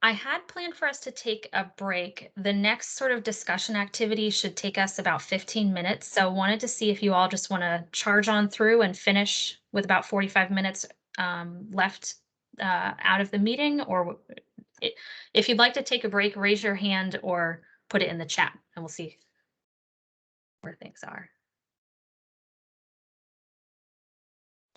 I had planned for us to take a break. The next sort of discussion activity should take us about 15 minutes. So wanted to see if you all just want to charge on through and finish with about 45 minutes left out of the meeting, or if you'd like to take a break, raise your hand or put it in the chat and we'll see where things are.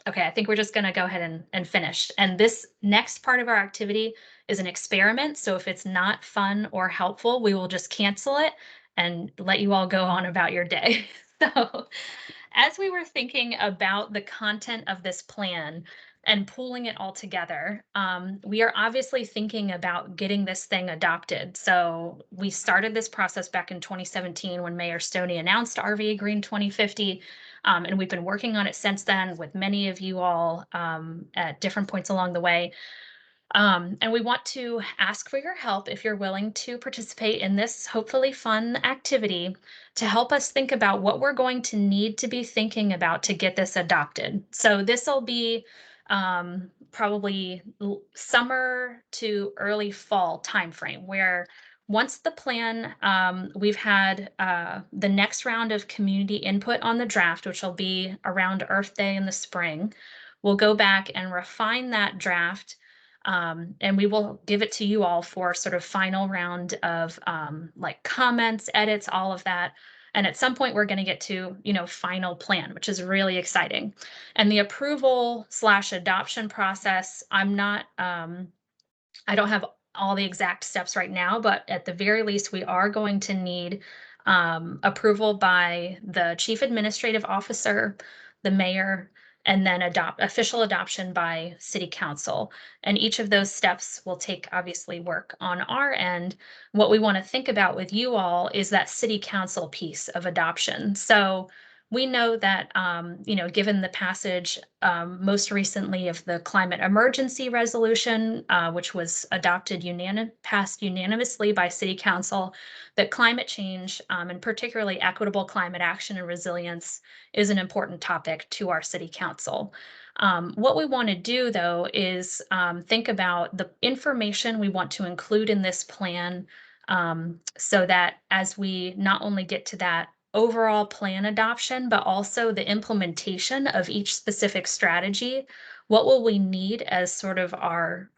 Okay, I think we're just going to go ahead and finish. And this next part of our activity is an experiment. So if it's not fun or helpful, we will just cancel it and let you all go on about your day. So as we were thinking about the content of this plan and pulling it all together, we are obviously thinking about getting this thing adopted. So we started this process back in 2017 when Mayor Stoney announced RVAgreen 2050. And we've been working on it since then with many of you all at different points along the way. And we want to ask for your help if you're willing to participate in this hopefully fun activity to help us think about what we're going to need to be thinking about to get this adopted. So this will be probably summer to early fall timeframe, where once the plan, we've had the next round of community input on the draft, which will be around Earth Day in the spring. We'll go back and refine that draft. And we will give it to you all for sort of final round of like comments, edits, all of that. And at some point, we're going to get to, final plan, which is really exciting. And the approval / adoption process, I'm not, I don't have all the exact steps right now, but at the very least, we are going to need approval by the chief administrative officer, the mayor, and then official adoption by city council. And each of those steps will take obviously work on our end. What we want to think about with you all is that city council piece of adoption. So we know that, given the passage most recently of the climate emergency resolution, which was passed unanimously by City Council, that climate change and particularly equitable climate action and resilience is an important topic to our City Council. What we want to do, though, is think about the information we want to include in this plan so that as we not only get to that overall plan adoption, but also the implementation of each specific strategy. What will we need as sort of our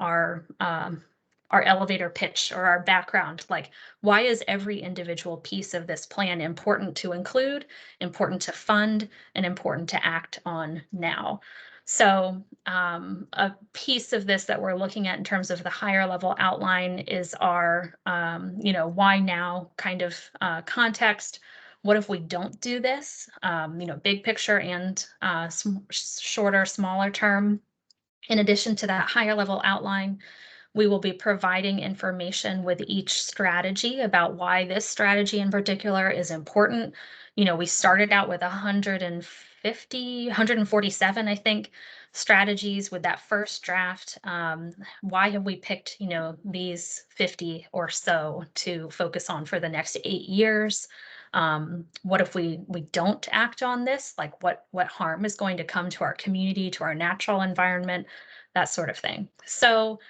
elevator pitch or our background? Like, why is every individual piece of this plan important to include, important to fund, and important to act on now? So a piece of this that we're looking at in terms of the higher level outline is our, why now kind of context. What if we don't do this? Big picture and shorter, smaller term. In addition to that higher level outline, we will be providing information with each strategy about why this strategy in particular is important. We started out with 147, I think, strategies with that first draft. Why have we picked, these 50 or so to focus on for the next 8 years? What if we don't act on this? Like what harm is going to come to our community, to our natural environment, that sort of thing. So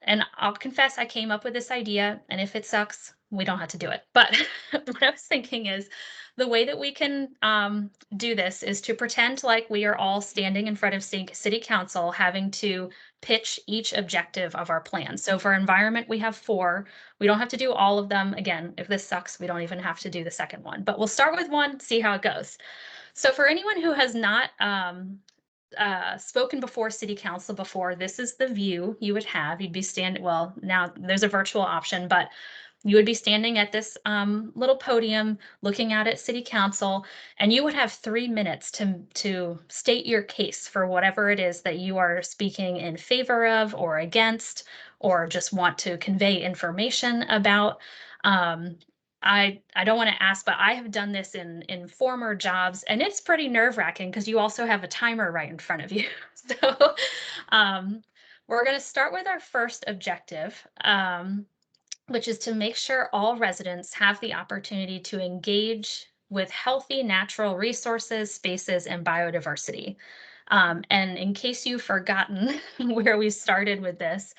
and I'll confess, I came up with this idea, and if it sucks, we don't have to do it. But what I was thinking is the way that we can do this is to pretend like we are all standing in front of city council having to pitch each objective of our plan. So for environment, we have 4. We don't have to do all of them. Again, if this sucks, we don't even have to do the second one, but we'll start with 1, see how it goes. So for anyone who has not spoken before city council before, this is the view you would have. You'd be standing, well, now there's a virtual option, but you would be standing at this little podium looking out at city council, and you would have 3 minutes to state your case for whatever it is that you are speaking in favor of or against, or just want to convey information about. I don't want to ask, but I have done this in former jobs, and it's pretty nerve-wracking because you also have a timer right in front of you. So we're going to start with our first objective, which is to make sure all residents have the opportunity to engage with healthy natural resources, spaces, and biodiversity. And in case you've forgotten where we started with this,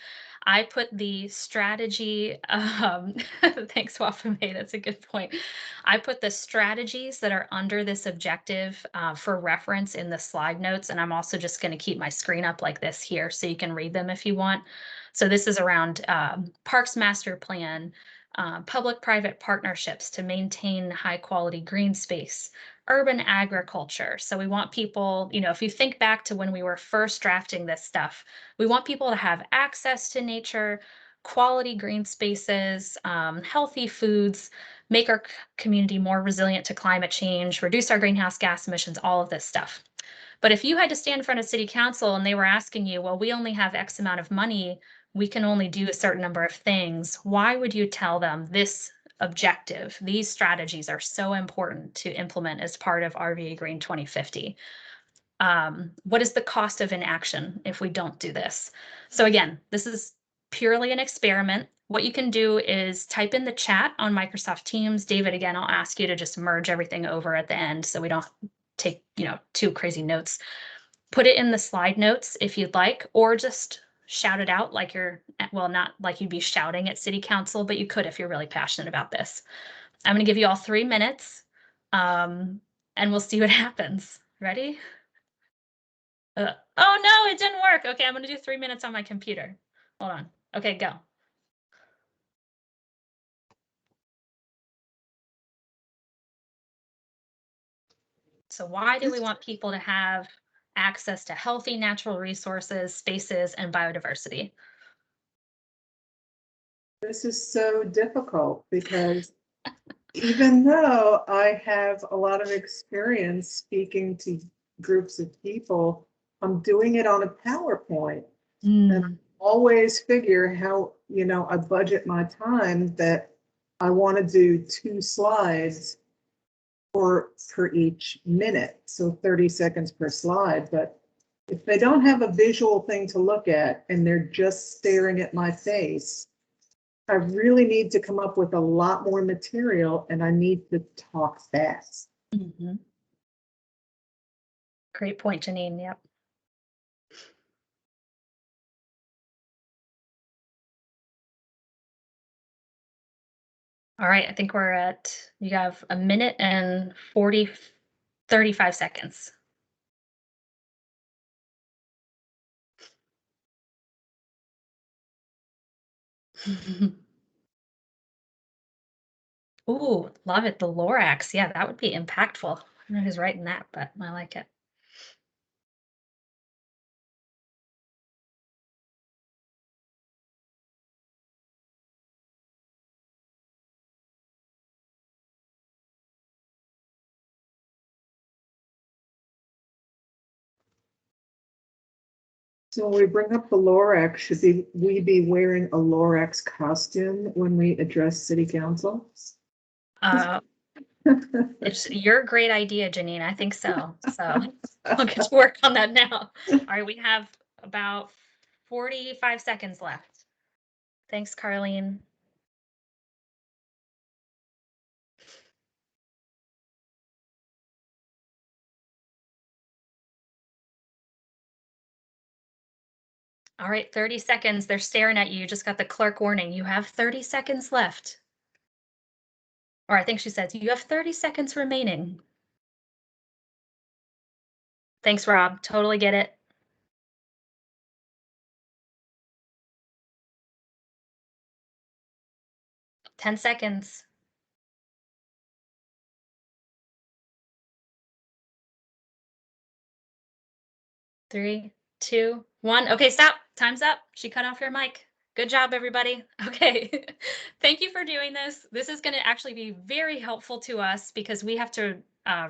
I put the strategy, thanks, Wafame, that's a good point. I put the strategies that are under this objective for reference in the slide notes, and I'm also just going to keep my screen up like this here so you can read them if you want. So this is around Parks Master Plan, public-private partnerships to maintain high-quality green space, urban agriculture. So we want people, you know, if you think back to when we were first drafting this stuff, we want people to have access to nature, quality green spaces, healthy foods, make our community more resilient to climate change, reduce our greenhouse gas emissions, all of this stuff. But if you had to stand in front of city council and they were asking you, well, we only have X amount of money, we can only do a certain number of things, why would you tell them this objective, these strategies are so important to implement as part of RVAgreen 2050? What is the cost of inaction if we don't do this? So again, this is purely an experiment. What you can do is type in the chat on Microsoft Teams. David, again, I'll ask you to just merge everything over at the end so we don't take, you know, too crazy notes. Put it in the slide notes if you'd like, or just shout it out like you're, well, not like you'd be shouting at city council, but you could if you're really passionate about this. I'm going to give you all 3 minutes and we'll see what happens. Ready? Oh no, it didn't work. Okay, I'm going to do 3 minutes on my computer. Hold on. Okay, go. So why do we want people to have access to healthy natural resources, spaces, and biodiversity? This is so difficult because even though I have a lot of experience speaking to groups of people, I'm doing it on a PowerPoint. And I always figure how, you know, I budget my time that I want to do 2 slides per each minute, so 30 seconds per slide. But if they don't have a visual thing to look at and they're just staring at my face, I really need to come up with a lot more material and I need to talk fast. Great point, Janine. Yep. All right, I think we're at, you have 1 minute and 35 seconds. Ooh, love it. The Lorax. Yeah, that would be impactful. I don't know who's writing that, but I like it. So when we bring up the Lorax, should we be wearing a Lorax costume when we address city council? It's your great idea, Janine. I think so. So I'll get to work on that now. All right, we have about 45 seconds left. Thanks, Carlene. All right, 30 seconds. They're staring at you. You just got the clerk warning. You have 30 seconds left. Or I think she says, you have 30 seconds remaining. Thanks, Rob. Totally get it. 10 seconds. 3, 2, 1. Okay, stop. Time's up. She cut off your mic. Good job, everybody. Okay. Thank you for doing this. This is going to actually be very helpful to us because we have to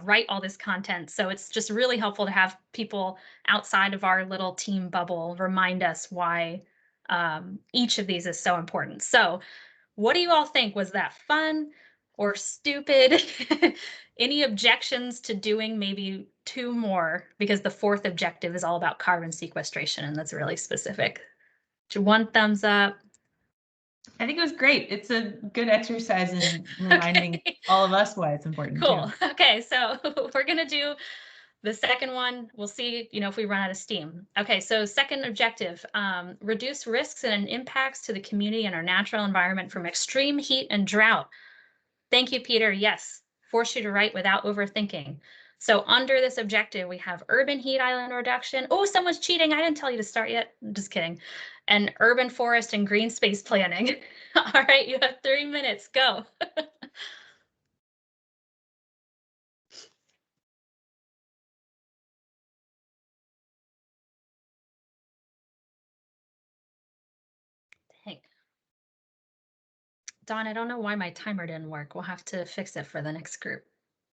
write all this content. So it's just really helpful to have people outside of our little team bubble remind us why each of these is so important. So what do you all think? Was that fun or stupid? Any objections to doing maybe 2 more? Because the 4th objective is all about carbon sequestration, and that's really specific. 1 thumbs up. I think it was great. It's a good exercise in reminding all of us why it's important. Cool. Too. Okay, so we're going to do The second one, we'll see, if we run out of steam. Okay, so second objective, reduce risks and impacts to the community and our natural environment from extreme heat and drought. Thank you, Peter. Yes, force you to write without overthinking. So under this objective, we have urban heat island reduction. Oh, someone's cheating. I didn't tell you to start yet. I'm just kidding. And urban forest and green space planning. All right, you have 3 minutes. Go. Dang. Dawn, I don't know why my timer didn't work. We'll have to fix it for the next group.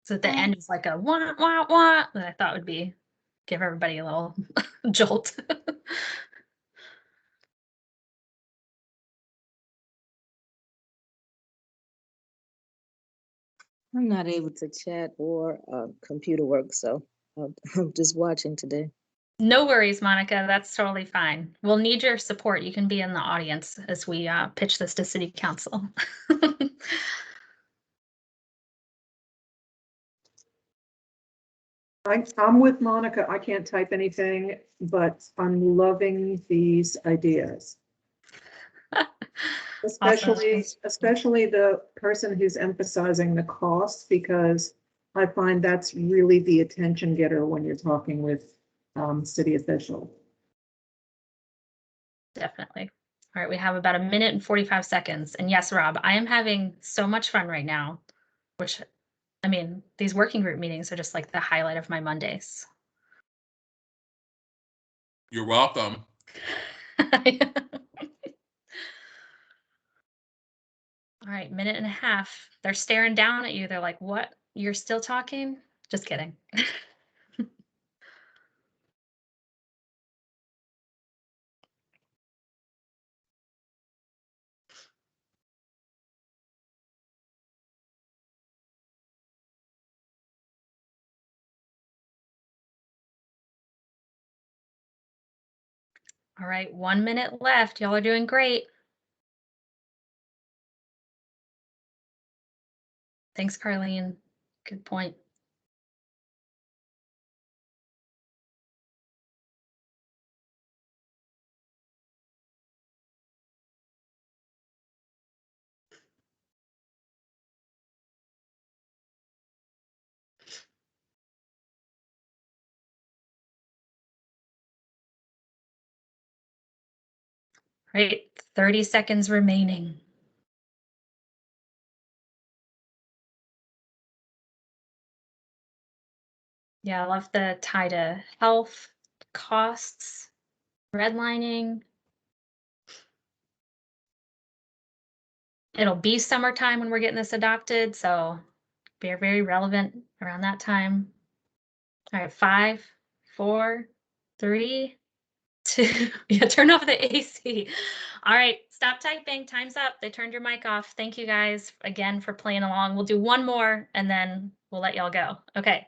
So at the end, it's like a wah, wah, wah, that I thought would be give everybody a little jolt. I'm not able to chat or computer work, so I'm just watching today. No worries, Monica. That's totally fine. We'll need your support. You can be in the audience as we pitch this to City Council. I'm with Monica. I can't type anything, but I'm loving these ideas. Especially the person who's emphasizing the cost, because I find that's really the attention getter when you're talking with city officials. Definitely. All right, we have about 1 minute and 45 seconds. And yes, Rob, I am having so much fun right now, which, I mean, these working group meetings are just like the highlight of my Mondays. You're welcome. All right, 1.5 minutes. They're staring down at you. They're like, what? You're still talking? Just kidding. All right, 1 minute left. Y'all are doing great. Thanks, Carlene. Good point. All right, 30 seconds remaining. Yeah, I love the tie to health, costs, redlining. It'll be summertime when we're getting this adopted, so be very relevant around that time. All right, 5, 4, 3, 2. Yeah, turn off the AC. All right, stop typing. Time's up. They turned your mic off. Thank you guys again for playing along. We'll do one more and then we'll let y'all go. Okay.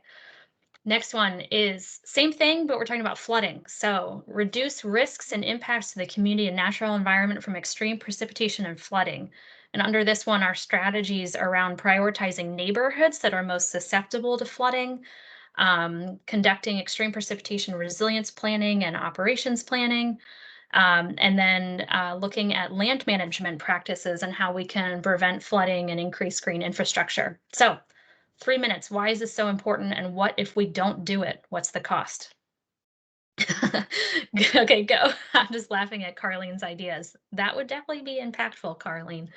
Next one is same thing, but we're talking about flooding. So reduce risks and impacts to the community and natural environment from extreme precipitation and flooding. And under this one, our strategies around prioritizing neighborhoods that are most susceptible to flooding, conducting extreme precipitation resilience planning and operations planning, and then looking at land management practices and how we can prevent flooding and increase green infrastructure. So 3 minutes. Why is this so important? And what if we don't do it? What's the cost? Okay, go. I'm just laughing at Carlene's ideas. That would definitely be impactful, Carlene.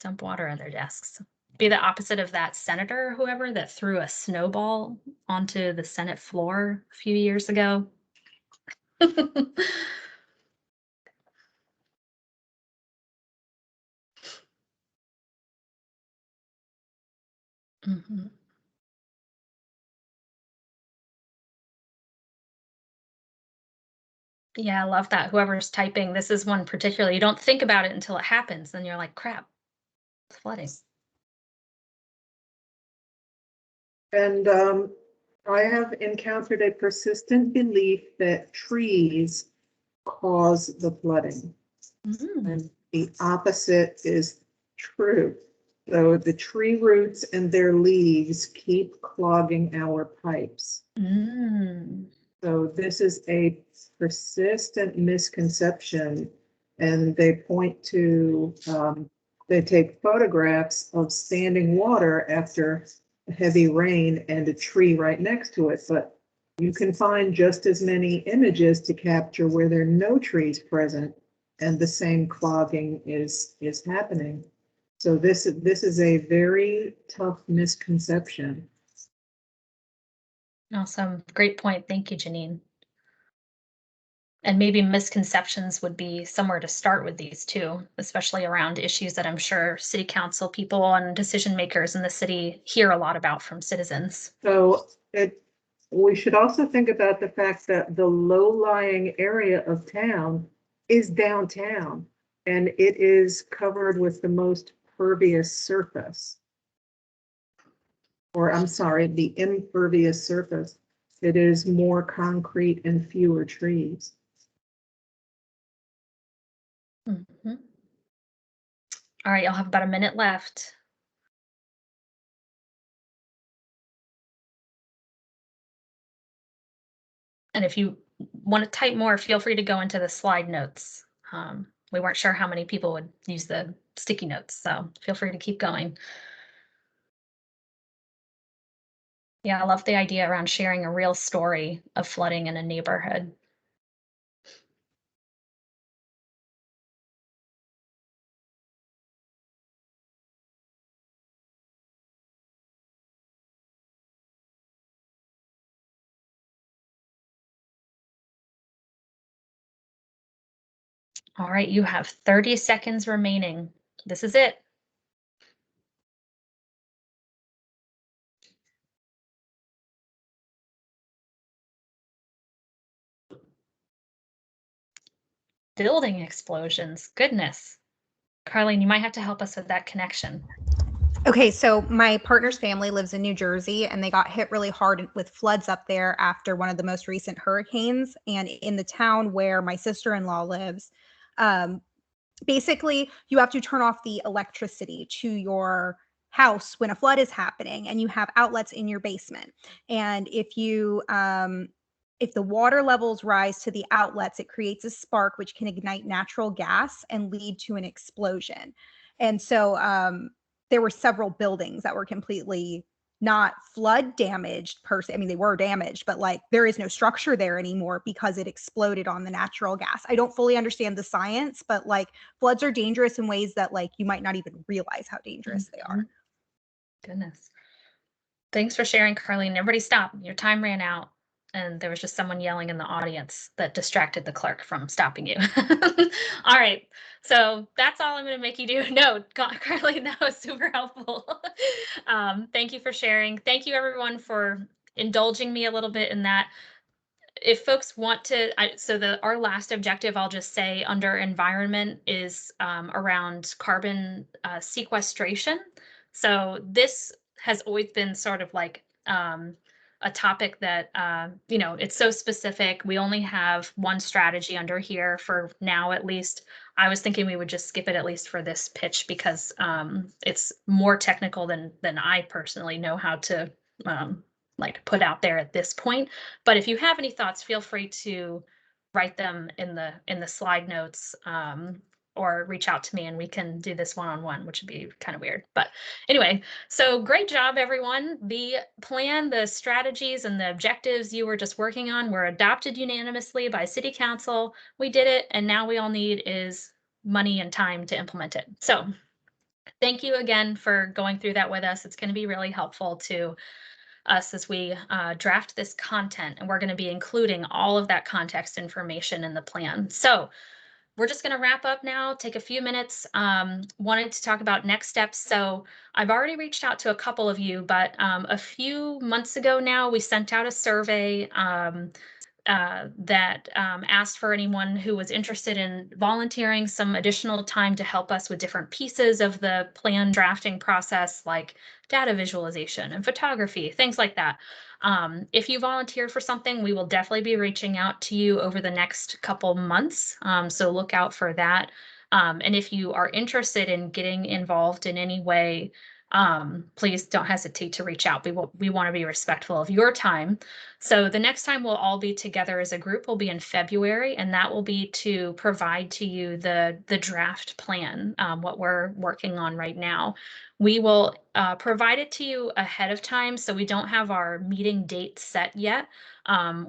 Dump water on their desks. Be the opposite of that senator or whoever that threw a snowball onto the Senate floor a few years ago. Mm-hmm. Yeah, I love that. Whoever's typing, this is one particularly, you don't think about it until it happens. Then you're like, crap, it's flooding. And I have encountered a persistent belief that trees cause the flooding. And the opposite is true. So the tree roots and their leaves keep clogging our pipes. So this is a persistent misconception, and they point to, they take photographs of standing water after heavy rain and a tree right next to it, but you can find just as many images to capture where there are no trees present and the same clogging is happening. So this is a very tough misconception. Awesome. Great point. Thank you, Janine. And maybe misconceptions would be somewhere to start with these too, especially around issues that I'm sure city council people and decision makers in the city hear a lot about from citizens. So we should also think about the fact that the low-lying area of town is downtown, and it is covered with the most pervious surface. Or I'm sorry, the impervious surface. It is more concrete and fewer trees. Mm-hmm. All right, y'all have about a minute left. And if you want to type more, feel free to go into the slide notes. We weren't sure how many people would use the sticky notes, so feel free to keep going. Yeah, I love the idea around sharing a real story of flooding in a neighborhood. All right, you have 30 seconds remaining. This is it. Building explosions, goodness. Carlene, you might have to help us with that connection. Okay, so my partner's family lives in New Jersey and they got hit really hard with floods up there after one of the most recent hurricanes. And in the town where my sister-in-law lives, basically you have to turn off the electricity to your house when a flood is happening, and you have outlets in your basement. And if the water levels rise to the outlets, it creates a spark which can ignite natural gas and lead to an explosion. And so there were several buildings that were completely not flood damaged per se. I mean, they were damaged, but like there is no structure there anymore because it exploded on the natural gas. I don't fully understand the science, but like floods are dangerous in ways that like you might not even realize how dangerous they are. Goodness. Thanks for sharing, Carlene. Everybody stop. Your time ran out. And there was just someone yelling in the audience that distracted the clerk from stopping you. All right. So that's all I'm going to make you do. No, Carlene, that was super helpful. Thank you for sharing. Thank you, everyone, for indulging me a little bit in that. If folks want to, our last objective, I'll just say under environment is around carbon sequestration. So this has always been sort of like a topic that, it's so specific. We only have one strategy under here for now, at least. I was thinking we would just skip it at least for this pitch because it's more technical than I personally know how to like put out there at this point. But if you have any thoughts, feel free to write them in the slide notes or reach out to me and we can do this one-on-one, which would be kind of weird. But anyway, so great job, everyone. The plan, the strategies, and the objectives you were just working on were adopted unanimously by City Council. We did it, and now we all need is money and time to implement it. So thank you again for going through that with us. It's going to be really helpful to us as we draft this content, and we're going to be including all of that context information in the plan. So we're just going to wrap up now, take a few minutes. Wanted to talk about next steps. So I've already reached out to a couple of you, but a few months ago now, we sent out a survey that asked for anyone who was interested in volunteering some additional time to help us with different pieces of the plan drafting process, like data visualization and photography, things like that. If you volunteer for something, we will definitely be reaching out to you over the next couple months. So look out for that. And if you are interested in getting involved in any way, please don't hesitate to reach out. We want to be respectful of your time. So the next time we'll all be together as a group will be in February, and that will be to provide to you the draft plan, what we're working on right now. We will provide it to you ahead of time, so we don't have our meeting date set yet.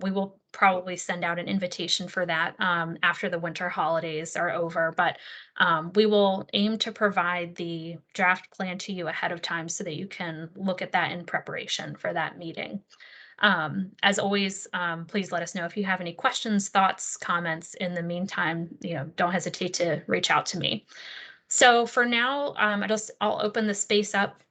We will probably send out an invitation for that after the winter holidays are over, but we will aim to provide the draft plan to you ahead of time so that you can look at that in preparation for that meeting. As always, please let us know if you have any questions, thoughts, comments. In the meantime, don't hesitate to reach out to me. So for now, I'll open the space up.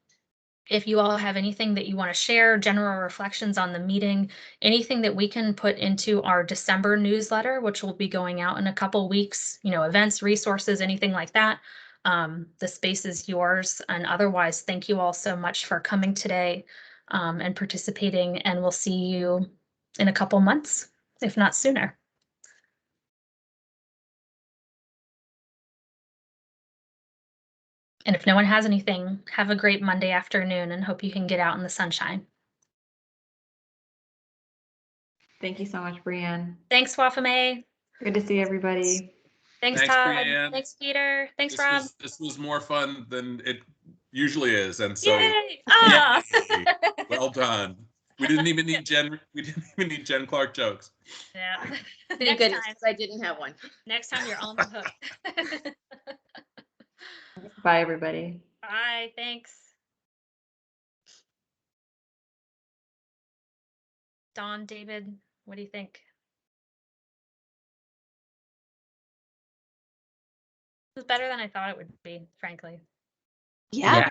If you all have anything that you want to share, general reflections on the meeting, anything that we can put into our December newsletter, which will be going out in a couple weeks, events, resources, anything like that, the space is yours. And otherwise, thank you all so much for coming today and participating, and we'll see you in a couple months, if not sooner. And if no one has anything, have a great Monday afternoon and hope you can get out in the sunshine. Thank you so much, Brianne. Thanks, Wafame. Good to see everybody. Thanks, Thanks, Todd. Brianne. Thanks, Peter. Thanks, Rob. This was more fun than it usually is, and so Yay! Ah! yay. Well done. We didn't even need Jen Clark jokes. Yeah. Thank Next goodness, time. 'cause I didn't have one. Next time you're on the hook. Bye, everybody. Bye. Thanks. Dawn, David, what do you think? It was better than I thought it would be, frankly. Yeah.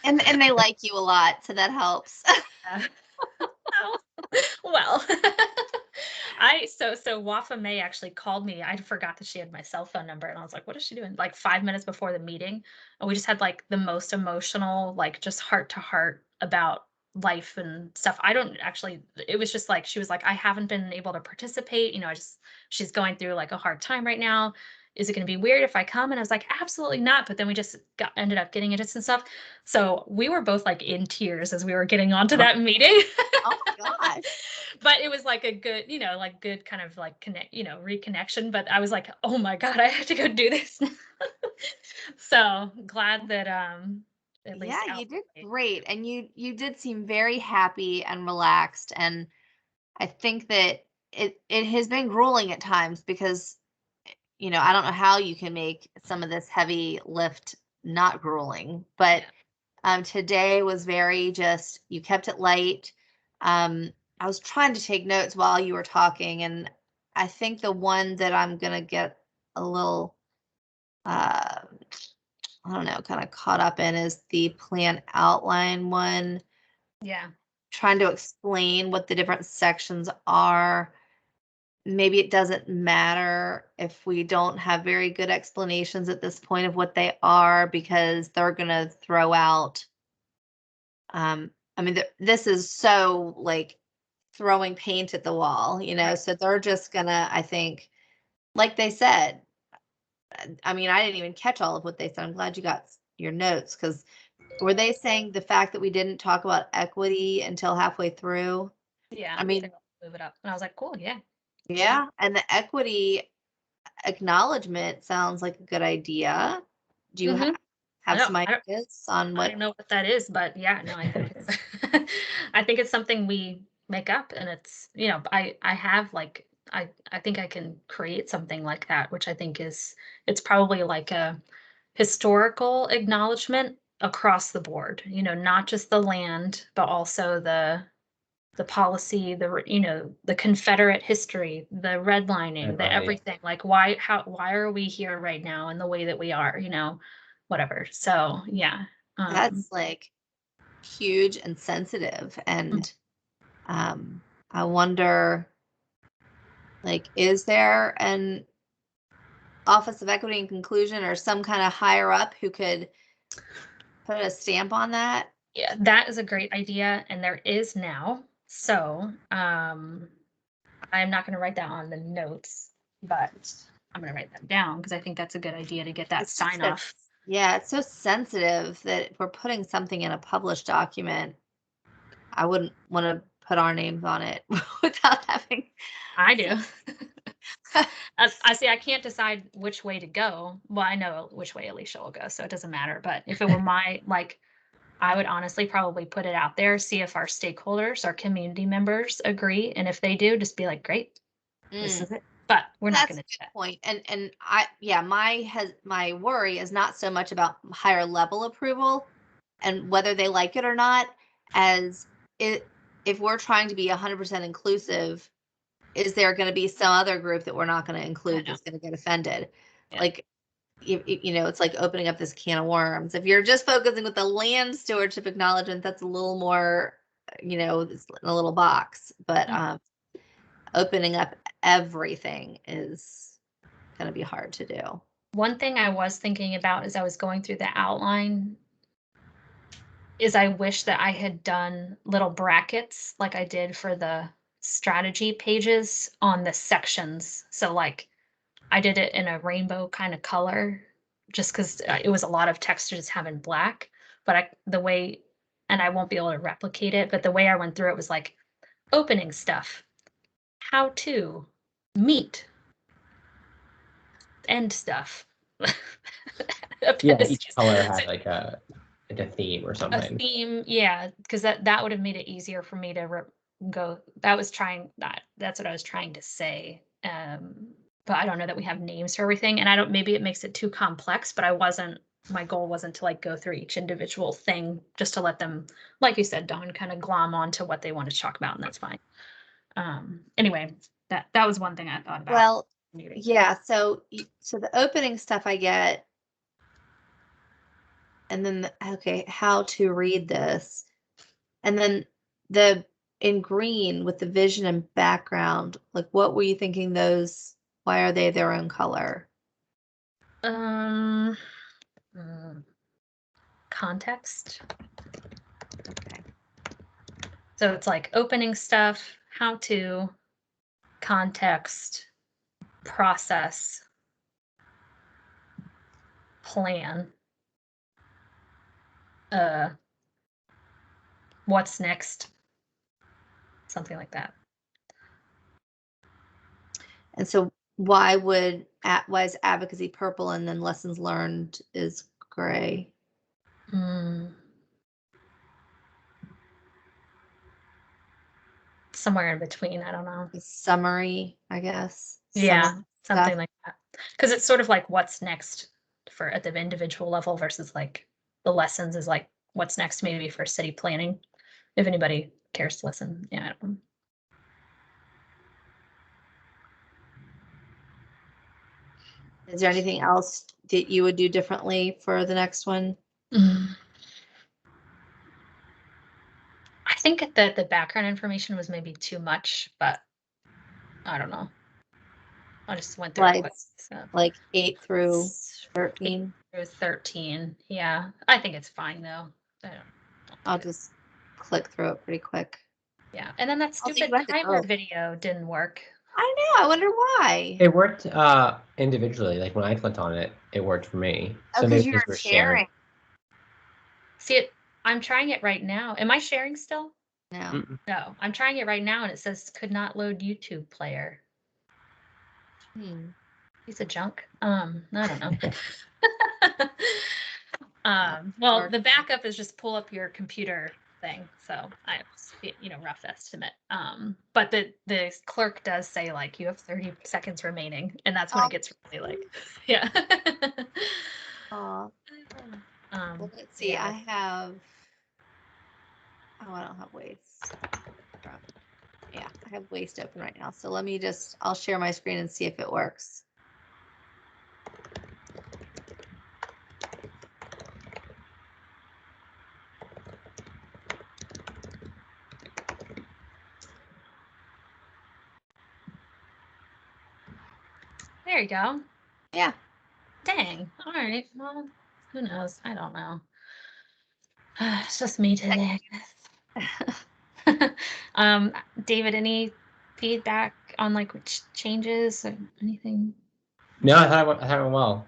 And they like you a lot, so that helps. Well, so Wafa May actually called me. I forgot that she had my cell phone number, and I was like, what is she doing? Like 5 minutes before the meeting. And we just had like the most emotional, like just heart to heart about life and stuff. It was just like, she was like, I haven't been able to participate. She's going through like a hard time right now. Is it going to be weird if I come? And I was like, absolutely not. But then we just ended up getting into some stuff. So we were both like in tears as we were getting onto that meeting. Oh my gosh. But it was like a good, good kind of like reconnection. But I was like, oh my God, I have to go do this now. So glad that at least you did great. And you did seem very happy and relaxed. And I think that it has been grueling at times because I don't know how you can make some of this heavy lift not grueling, but today was very just, you kept it light. I was trying to take notes while you were talking, and I think the one that I'm going to get a little, I don't know, kind of caught up in is the plan outline one. Yeah. Trying to explain what the different sections are. Maybe it doesn't matter if we don't have very good explanations at this point of what they are, because they're going to throw out. This is so like throwing paint at the wall, so they're just going to, I think, like they said, I didn't even catch all of what they said. I'm glad you got your notes, because were they saying the fact that we didn't talk about equity until halfway through? Yeah. Move it up. And I was like, cool. Yeah. Yeah, and the equity acknowledgement sounds like a good idea. Do you have some ideas on what? I don't know what that is, but yeah, no, I think it's I think it's something we make up, and it's I have like I think I can create something like that, which I think it's probably like a historical acknowledgement across the board. Not just the land, but also the policy, the Confederate history, the redlining, the everything. Like why are we here right now in the way that we are? Whatever. So yeah, that's like huge and sensitive, and I wonder, like, is there an Office of Equity and Conclusion or some kind of higher up who could put a stamp on that? Yeah, that is a great idea, and there is now. So I'm not going to write that on the notes, but I'm gonna write that down because I think that's a good idea to get that It's just sign that- off. Yeah, it's so sensitive that if we're putting something in a published document, I wouldn't want to put our names on it without having. I do. I see. I can't decide which way to go. Well, I know which way Alicia will go, so it doesn't matter. But if it were my, like, I would honestly probably put it out there, see if our stakeholders, our community members agree. And if they do, just be like, great, this is it. But we're not That's going a to do good that. point. And my worry is not so much about higher level approval and whether they like it or not, as if we're trying to be 100% inclusive, is there going to be some other group that we're not going to include that's going to get offended? Yeah. Like, it's like opening up this can of worms. If you're just focusing with the land stewardship acknowledgement, that's a little more, it's in a little box. But opening up everything is going to be hard to do. One thing I was thinking about as I was going through the outline is I wish that I had done little brackets like I did for the strategy pages on the sections. So like I did it in a rainbow kind of color just because it was a lot of text to just have in black. But and I won't be able to replicate it, but the way I went through it was like opening stuff, how to, meet, end stuff. Yeah, each color had like a theme or A something. theme, yeah, because that would have made it easier for me to go. That's what I was trying to say. But I don't know that we have names for everything, and maybe it makes it too complex, but my goal wasn't to like go through each individual thing, just to let them, like you said, Dawn, kind of glom onto what they want to talk about, and that's fine. Anyway, that was one thing I thought about. Well, yeah, so the opening stuff I get, and then how to read this, and then in green with the vision and background, like what were you thinking those? Why are they their own color? Context. Okay. So it's like opening stuff, how to, context, process, plan, what's next, something like that. And so why is advocacy purple and then lessons learned is gray? Somewhere in between, I don't know. Summary, I guess. Yeah, something like that. Because it's sort of like what's next at the individual level versus like the lessons is like what's next maybe for city planning, if anybody cares to listen. Yeah, I don't know. Is there anything else that you would do differently for the next one? I think that the background information was maybe too much, but I don't know. I just went through it quick. So. Like 8 through 13? 8 through 13, yeah. I think it's fine, though. I'll just click through it pretty quick. Yeah, and then that stupid timer video didn't work. I know, I wonder why. It worked individually. Like when I clicked on it, it worked for me. So maybe because we're sharing. See, I'm trying it right now. Am I sharing still? No. No, I'm trying it right now, and it says could not load YouTube player. Piece of junk. I don't know. Well, the backup is just pull up your computer thing. So I, rough estimate. But the clerk does say like you have 30 seconds remaining, and that's when it gets really like, yeah. Well, let's see. Yeah. I have. Oh, I don't have waste. Yeah, I have waste open right now. So let me I'll share my screen and see if it works. There you go. Yeah. Dang. All right. Well, who knows? I don't know. It's just me today, I guess. David, any feedback on like changes or anything? No, I thought it went well.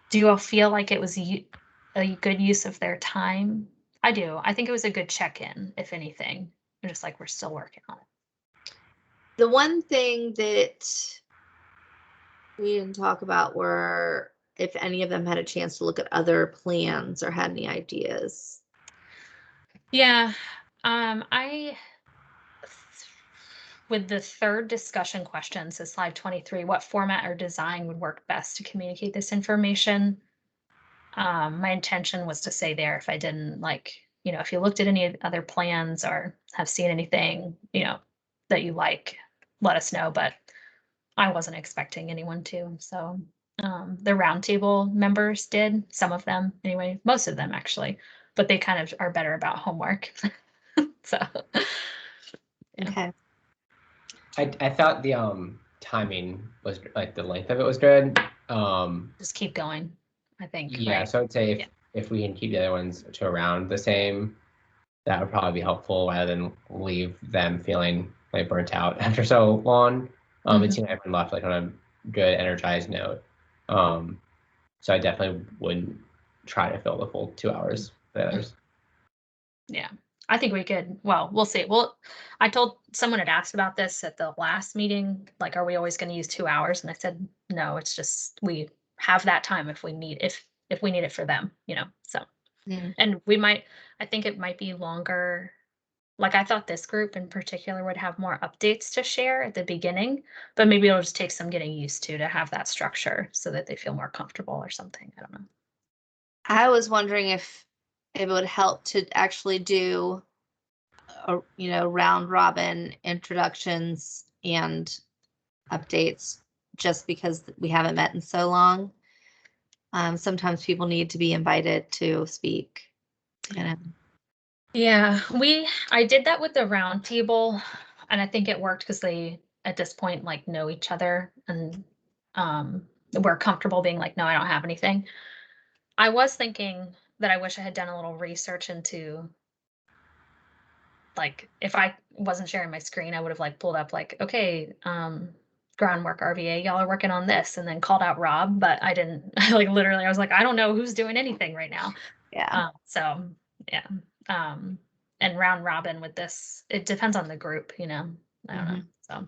Do you all feel like it was a good use of their time? I do. I think it was a good check-in, if anything. Just like we're still working on it. The one thing that we didn't talk about were if any of them had a chance to look at other plans or had any ideas. Yeah, with the third discussion question, so slide 23, what format or design would work best to communicate this information? My intention was to say there, if I didn't like, if you looked at any other plans or have seen anything, that you like, let us know, but I wasn't expecting anyone to. So the roundtable members did, some of them anyway, most of them actually, but they kind of are better about homework. So yeah. Okay. I thought the timing was like the length of it was good. Just keep going, I think. Yeah, Right? so I'd say if we can keep the other ones to around the same, that would probably be helpful rather than leave them feeling like burnt out after so long. It seemed like everyone left like on a good, energized note. So I definitely wouldn't try to fill the full 2 hours for the others. Yeah, I think we could. Well, we'll see. Well, I told someone had asked about this at the last meeting, like, are we always going to use 2 hours? And I said, no, it's just we have that time if we need if we need it for them, So, and we might. I think it might be longer. Like I thought this group in particular would have more updates to share at the beginning, but maybe it'll just take some getting used to have that structure so that they feel more comfortable or something. I don't know. I was wondering if it would help to actually do round robin introductions and updates just because we haven't met in so long. Sometimes people need to be invited to speak. Yeah, I did that with the round table, and I think it worked because they at this point like know each other and we're comfortable being like, no, I don't have anything. I was thinking that I wish I had done a little research into like if I wasn't sharing my screen, I would have like pulled up like, okay, groundwork RVA, y'all are working on this, and then called out Rob, but I didn't. Like literally, I was like, I don't know who's doing anything right now. Yeah. So yeah. And round robin with this, it depends on the group, I don't know. So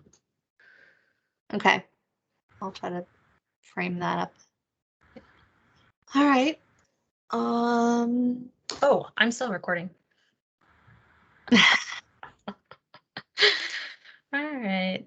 okay, I'll try to frame that up. All right. Oh, I'm still recording. All right.